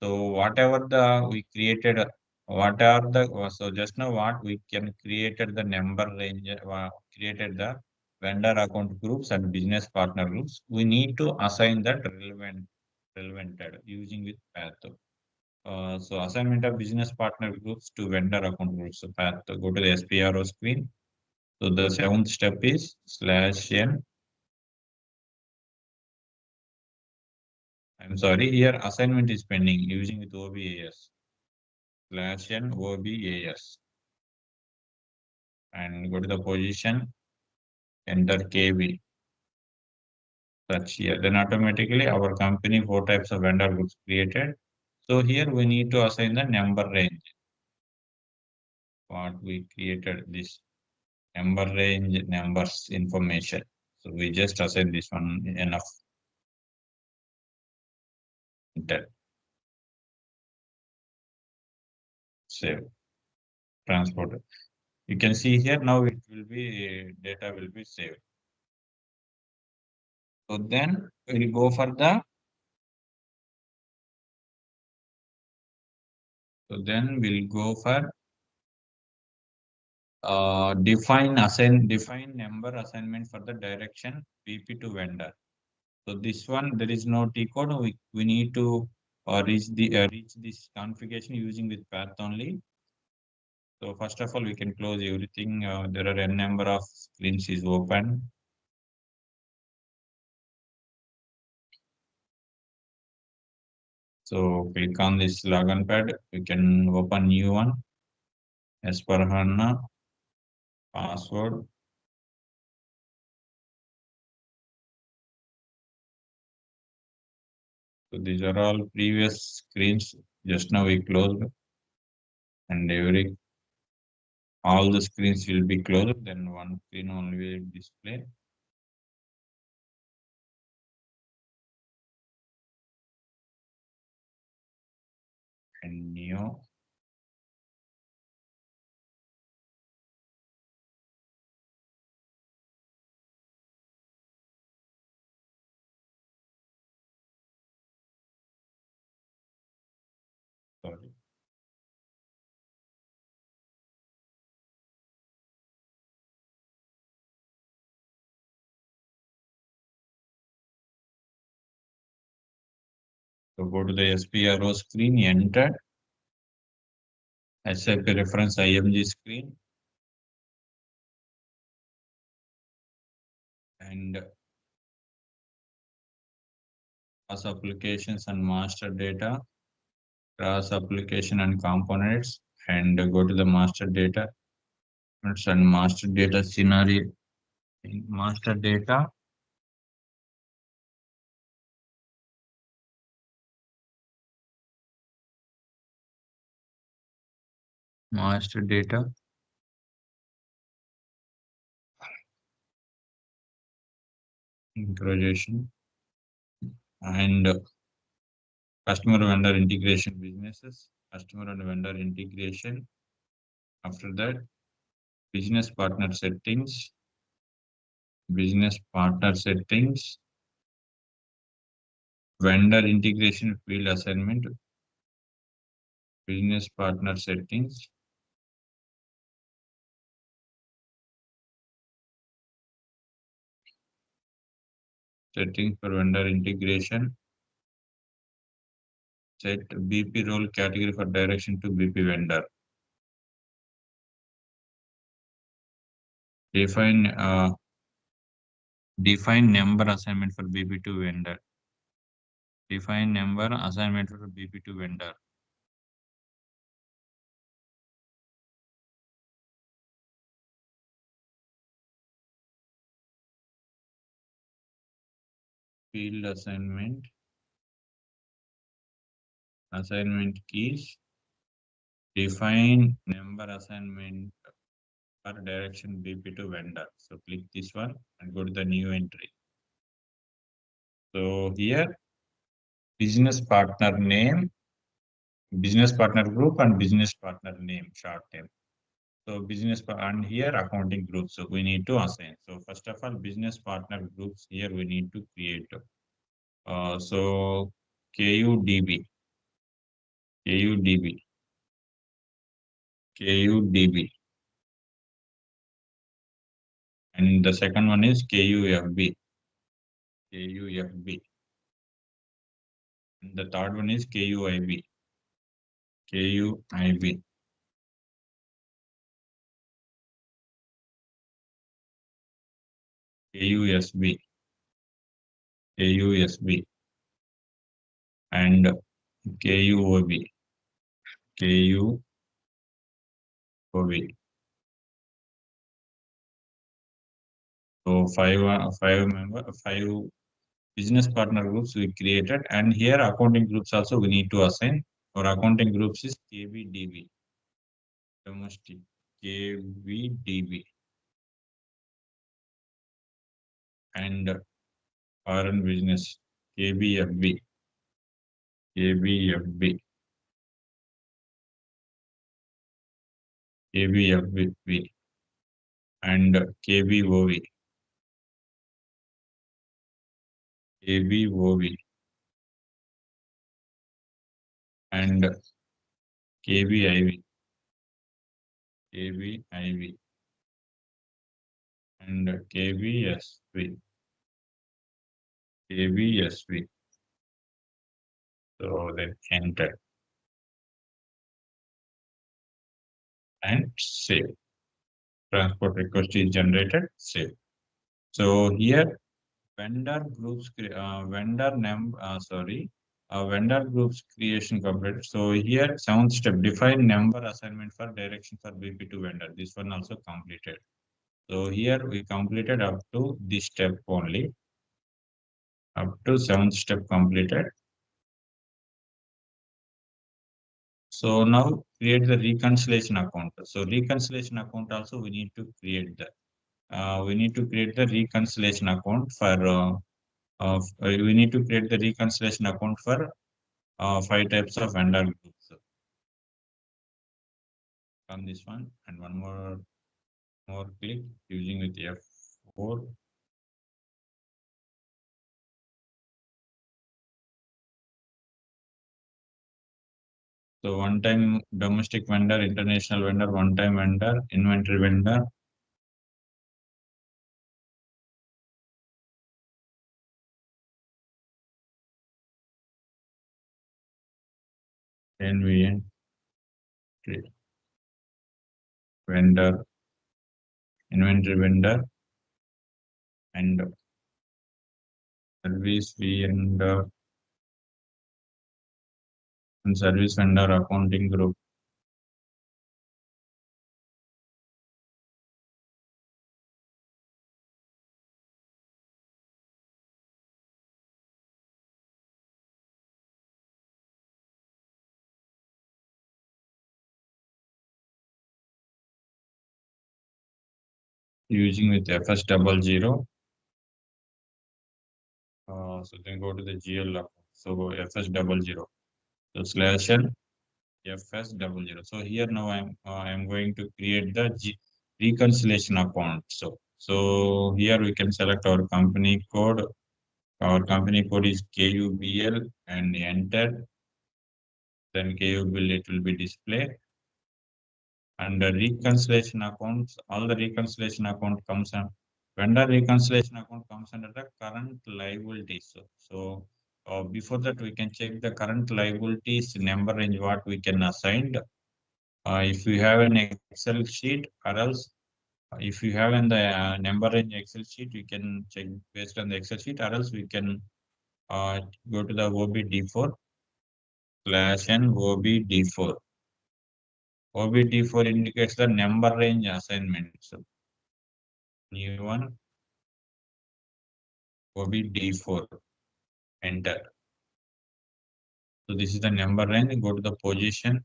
So whatever the we created, what are the so just now what we can created the number range, created the vendor account groups and business partner groups. We need to assign that relevant using with path. So assignment of business partner groups to vendor account groups. So path. Go to the SPRO screen. So the seventh step is /n. I'm sorry, here assignment is pending using with OBAS. /n OBAS. and go to the position, enter KB, search here. Then automatically our company four types of vendor groups created. So here we need to assign the number range. What we created this number range numbers information. So we just assign this one enough. Enter, save, transport. You can see here now it will be data will be saved. So then we'll go for the so then we'll go for define number assignment for the direction BP to vendor. So this one there is no T code. We need to reach this configuration using with path only. So first of all we can close everything. There are n number of screens is open. So click on this login pad. We can open new one as per HANA password. So these are all previous screens. Just now we closed and all the screens will be closed. Then one screen only will display. And new. Sorry. So go to the SPRO screen, enter SAP reference IMG screen and cross applications and master data, cross application and components, and go to the master data and master data scenario. Master data, master data, integration, and customer vendor integration businesses, customer and vendor integration. After that, business partner settings, business partner settings, vendor integration field assignment, business partner settings, settings for vendor integration, set BP role category for direction to BP vendor. Define define number assignment for BP2 vendor. Define number assignment for BP2 vendor. Field assignment, assignment keys, define number assignment for direction BP2 vendor. So click this one and go to the new entry. So here business partner name, business partner group and business partner name short name. So and here accounting group. So we need to assign. So first of all, business partner groups here we need to create. So KUDB, KUDB, KUDB, and the second one is KUFB, KUFB, and the third one is KUIB, KUIB, KUSB, KUSB, and KUOB, KUOB. So five business partner groups we created, and here accounting groups also we need to assign. Our accounting groups is KBDB, domestic, KBDB, and foreign business, KBFB, KBFB, KBFB, and KBOV, KBOV, and KBIV, KBIV, and KBSV, KBSV. So then enter and save. Transport request is generated, save. So here vendor groups creation complete. So here seventh step, define number assignment for direction for BP2 vendor. This one also completed. So here we completed up to this step only, up to seventh step completed. So now create the reconciliation account. So reconciliation account also we need to create the reconciliation account for we need to create the reconciliation account for five types of vendor groups on this one, and one more click using with F4. So one time domestic vendor, international vendor, one time vendor, inventory vendor, NVN vendor, inventory vendor, and service vendor, and service vendor accounting group. Using with FS00. So then go to the GL account. So FS00. So slash L FS00. So here now I'm going to create the reconciliation account. So here we can select our company code. Our company code is KUBL and enter. Then KUBL it will be displayed. And the reconciliation accounts, all the reconciliation account comes on vendor reconciliation account comes under the current liabilities. So before that we can check the current liabilities number range what we can assign. If you have an Excel sheet, or else if you have in the number range Excel sheet, you can check based on the Excel sheet, or else we can go to the OBD4 slash n OBD4. OBD4 indicates the number range assignment. So new one OBD4, enter. So this is the number range. Go to the position,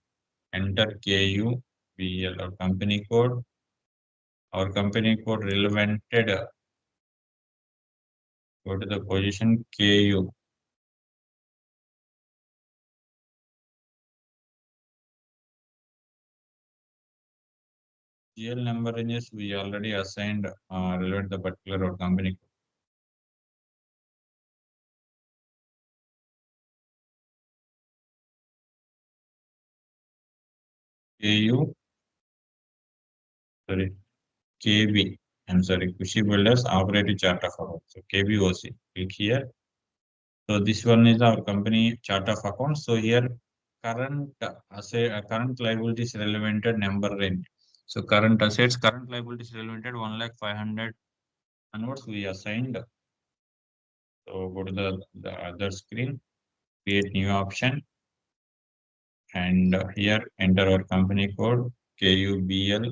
enter KUBL or company code. Our company code relevant. Go to the position KU. GL number ranges we already assigned relevant the particular or company. KU, sorry, KB. I'm sorry, Kushi Builders Operating Chart of Account. So KBOC. Click here. So this one is our company chart of accounts. So here current current liabilities relevant number range. So current assets, current liabilities relevant 1,500,000 onwards we assigned. So go to the other screen, create new option, and here enter our company code KUBL,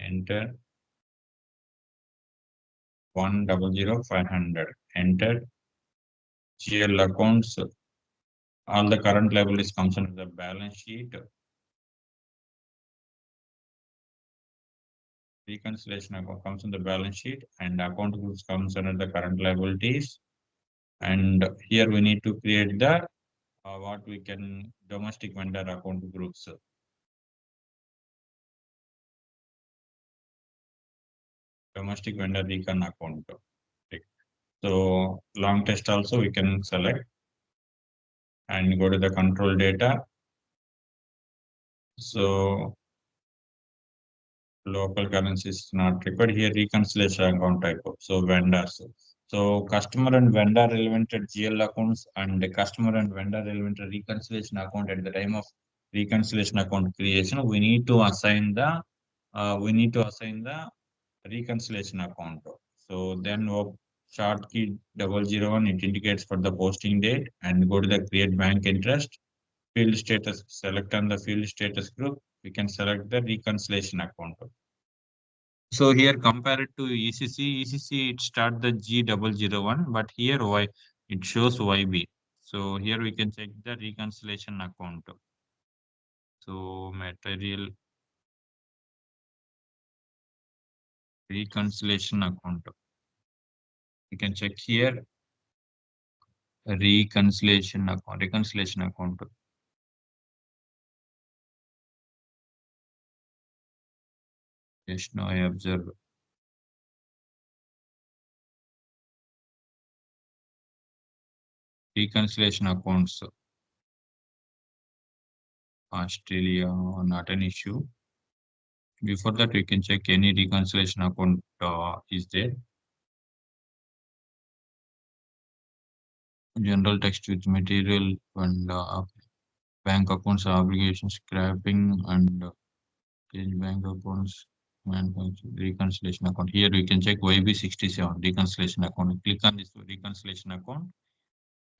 enter. 100,500. Enter GL accounts. All the current liabilities comes under the balance sheet. Reconciliation account comes in the balance sheet, and account groups comes under the current liabilities. And here we need to create the what we can domestic vendor account groups. Domestic vendor recon account. Okay. So long test also we can select and go to the control data. So local currency is not required here. Reconciliation account type of so vendors. So customer and vendor relevant GL accounts and the customer and vendor relevant reconciliation account at the time of reconciliation account creation. We need to assign the reconciliation account. So then short key 001 it indicates for the posting date and go to the create bank interest field status. Select on the field status group. We can select the reconciliation account. So here compared to ECC it start the G001, but here Y it shows YB. So here we can check the reconciliation account. So material reconciliation account. You can check here reconciliation account. Yes, now I observe reconciliation accounts. Australia, not an issue. Before that, we can check any reconciliation account is there. General text with material and bank accounts, obligations, scrapping, and change bank accounts, and reconciliation account. Here we can check YB67 reconciliation account. Click on this reconciliation account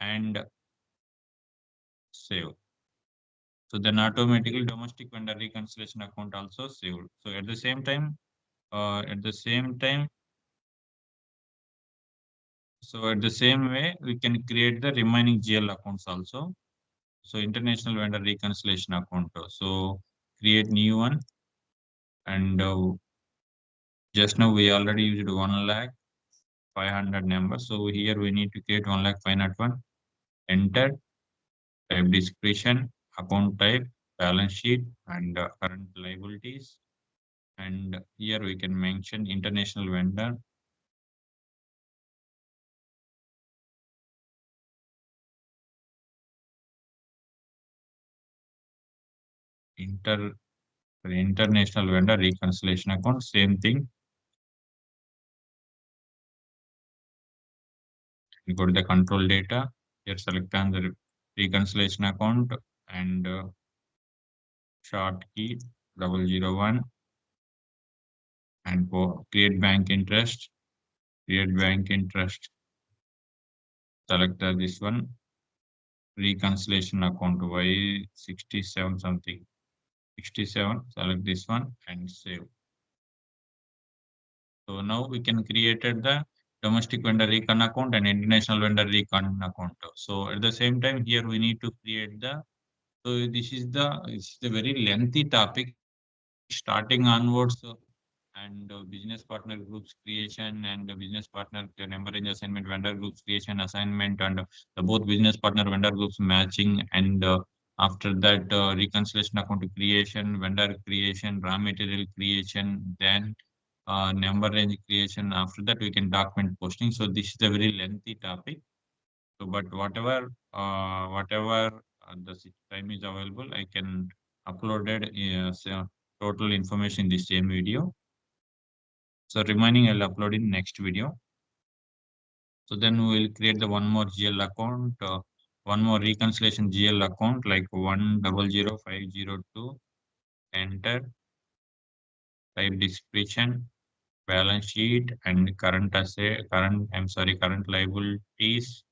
and save. So then automatically domestic vendor reconciliation account also saved. So at the same time, so at the same way, we can create the remaining GL accounts also. So international vendor reconciliation account. So create new one and just now we already used 1 lakh 500 numbers. So here we need to create 1 lakh 501. Enter, type description, account type, balance sheet, and current liabilities. And here we can mention international vendor. Inter International vendor reconciliation account, same thing. You go to the control data. Here select on the reconciliation account and short key 001 and go create bank interest. Create bank interest. Select this one reconciliation account Y67 something 67. Select this one and save. So now we can created the domestic vendor recon account and international vendor recon account. So at the same time here we need to create the so this is the very lengthy topic starting onwards and business partner groups creation and business partner number range assignment vendor groups creation assignment and the both business partner vendor groups matching and after that reconciliation account creation vendor creation raw material creation then number range creation after that we can document posting so this is a very lengthy topic so but whatever the time is available I can upload it so total information in the same video. So remaining I'll upload in next video. So then we will create the one more GL account, one more reconciliation GL account like 1000502. Enter, type description, balance sheet, and current asset, current liabilities.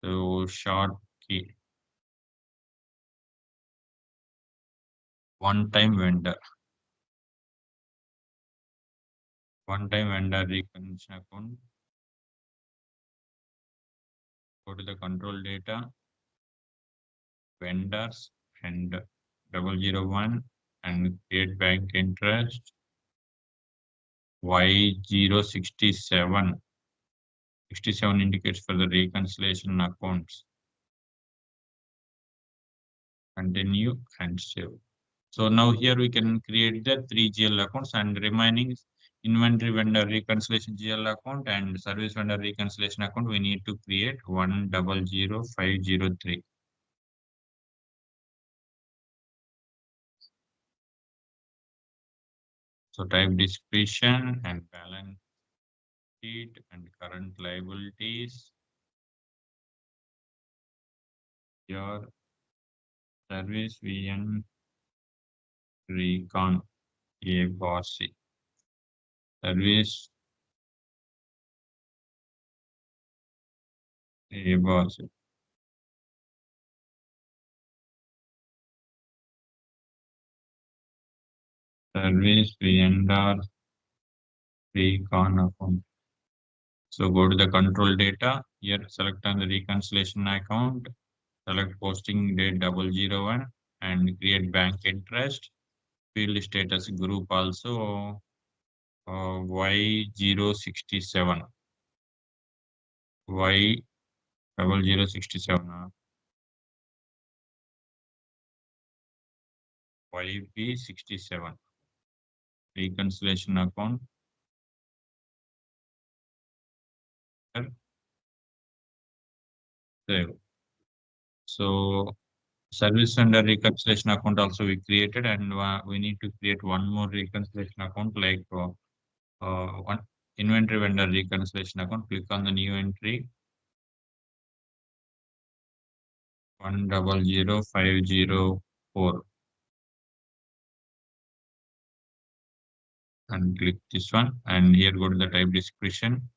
So short key, one time vendor. one-time vendor recognition account. Go to the control data, vendors, and 001 and create bank interest Y067. 67 indicates for the reconciliation accounts. Continue and save. So now here we can create the three GL accounts and remaining inventory vendor reconciliation GL account and service vendor reconciliation account. We need to create 100503. So type description and balance sheet and current liabilities. Your service VN recon A bar C. Service A bar C. Service vendor recon account. So go to the control data. Here select on the reconciliation account. Select posting date 001 and create bank interest. Field status group also Y067. Y0067. YB67. Reconciliation account. Save. So service under reconciliation account also we created, and we need to create one more reconciliation account like one inventory vendor reconciliation account. Click on the new entry 100504 and click this one. And here go to the type description.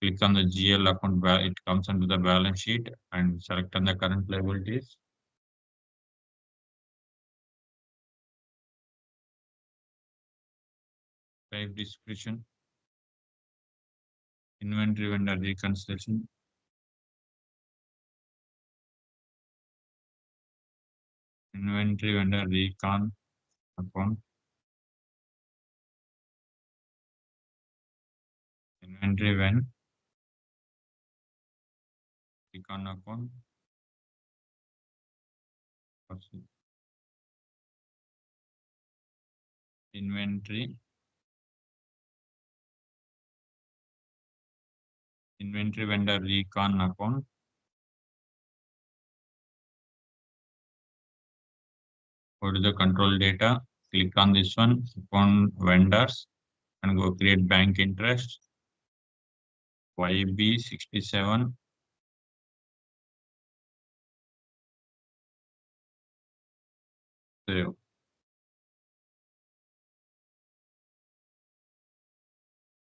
Click on the GL account. It comes under the balance sheet and select on the current liabilities. Type description. Inventory vendor reconciliation. Inventory vendor recon account. Inventory when recon account. Inventory. Inventory vendor recon account. Go to the control data. Click on this one. Account vendors and go create bank interest. YB67. Save.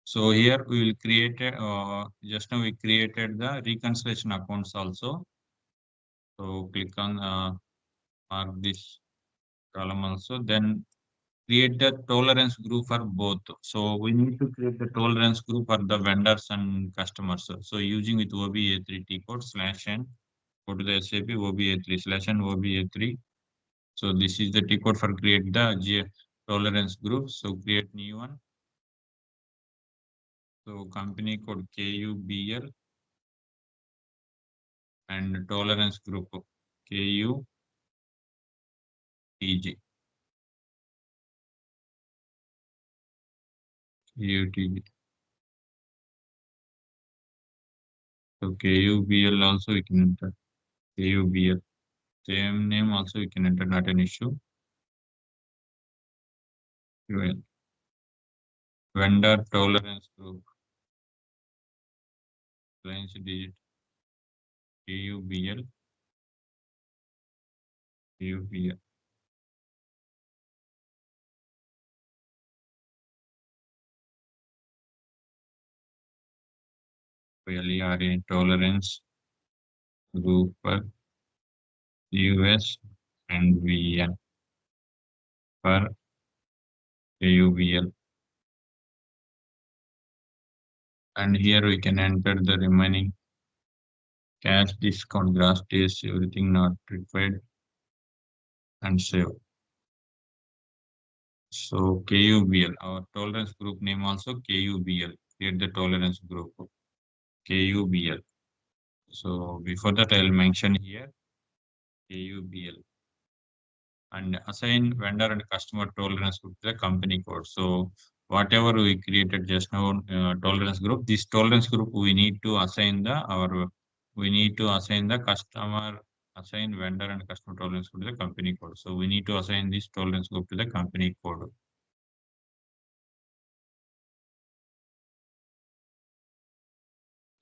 So here we will create just now we created the reconciliation accounts also. So click on mark this column also. Then create the tolerance group for both. So we need to create the tolerance group for the vendors and customers. So using with OBA3 T code /n, go to the SAP OBA3 /n OBA3. So this is the T code for create the tolerance group. So create new one. So company code KUBL and tolerance group KUTG. KUTG. So KUBL also we can enter. KUBL. Same name also we can enter, not an issue. Well, vendor tolerance group. Lines digit KUBL. KUBL. LERA tolerance group for US and VN for KUBL. And here we can enter the remaining cash, discount, grass days, everything not required, and save. So KUBL, our tolerance group name also KUBL. Create the tolerance group KUBL. So before that, I'll mention here KUBL and assign vendor and customer tolerance group to the company code. So whatever we created just now, tolerance group, this tolerance group we need to assign we need to assign the customer, assign vendor and customer tolerance group to the company code. So we need to assign this tolerance group to the company code.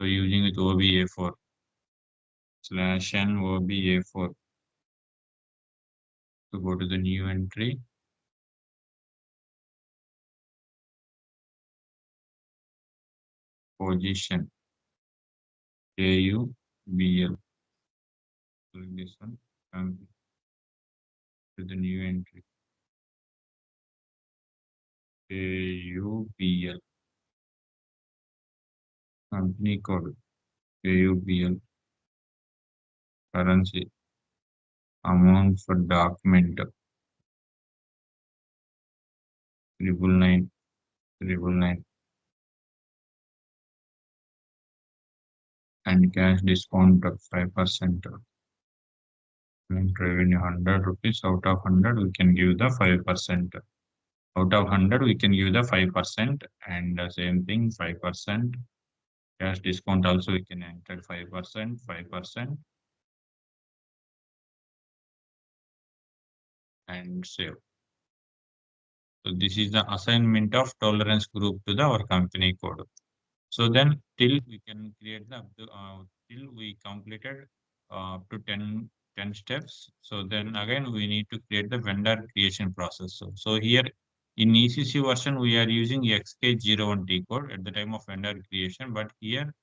So using with OBA4 slash n OBA4 to go to the new entry, position KUBL. Select this one, come to the new entry KUBL, company code KUBL, currency, amount for document 999, and cash discount of 5%. And revenue 100 rupees, out of 100 we can give the 5%. Out of 100 we can give the 5%, and the same thing 5%. Cash discount also we can enter 5%, 5%, and save. So this is the assignment of tolerance group to our company code. So then till we can create till we completed up to 10 steps. So then again we need to create the vendor creation process. So here in ECC version we are using XK01T code at the time of vendor creation, but here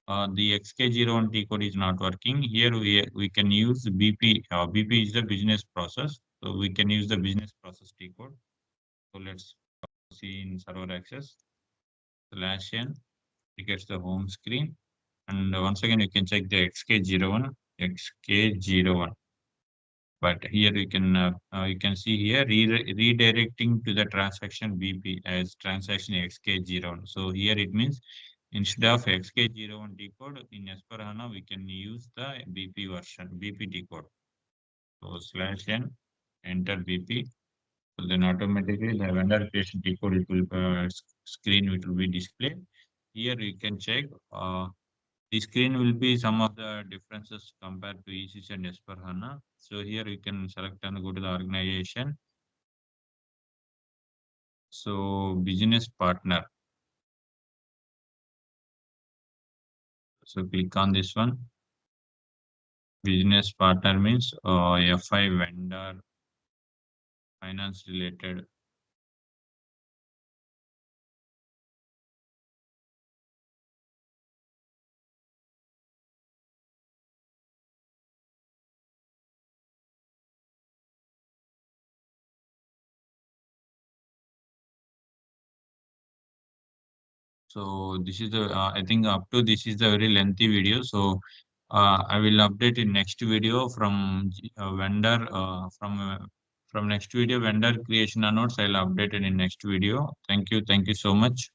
the XK01T code is not working. Here we can use BP. BP is the business process. So we can use the business process T code. So let's see in server access /n. It gets the home screen. And once again, you can check the XK01, XK01. But here you can see here redirecting to the transaction BP as transaction XK01. So here it means instead of XK01 decode in S/4HANA, we can use the BP version, BP decode. So /n, enter BP. So then automatically the vendor creation decode it will screen it will be displayed. Here you can check the screen will be some of the differences compared to ECC and S/4HANA. So here you can select and go to the organization. So business partner. So click on this one. Business partner means FI vendor, finance related. So this is the I think up to this is the very lengthy video. So I will update in next video from vendor from next video vendor creation and notes. I'll update it in next video. Thank you so much.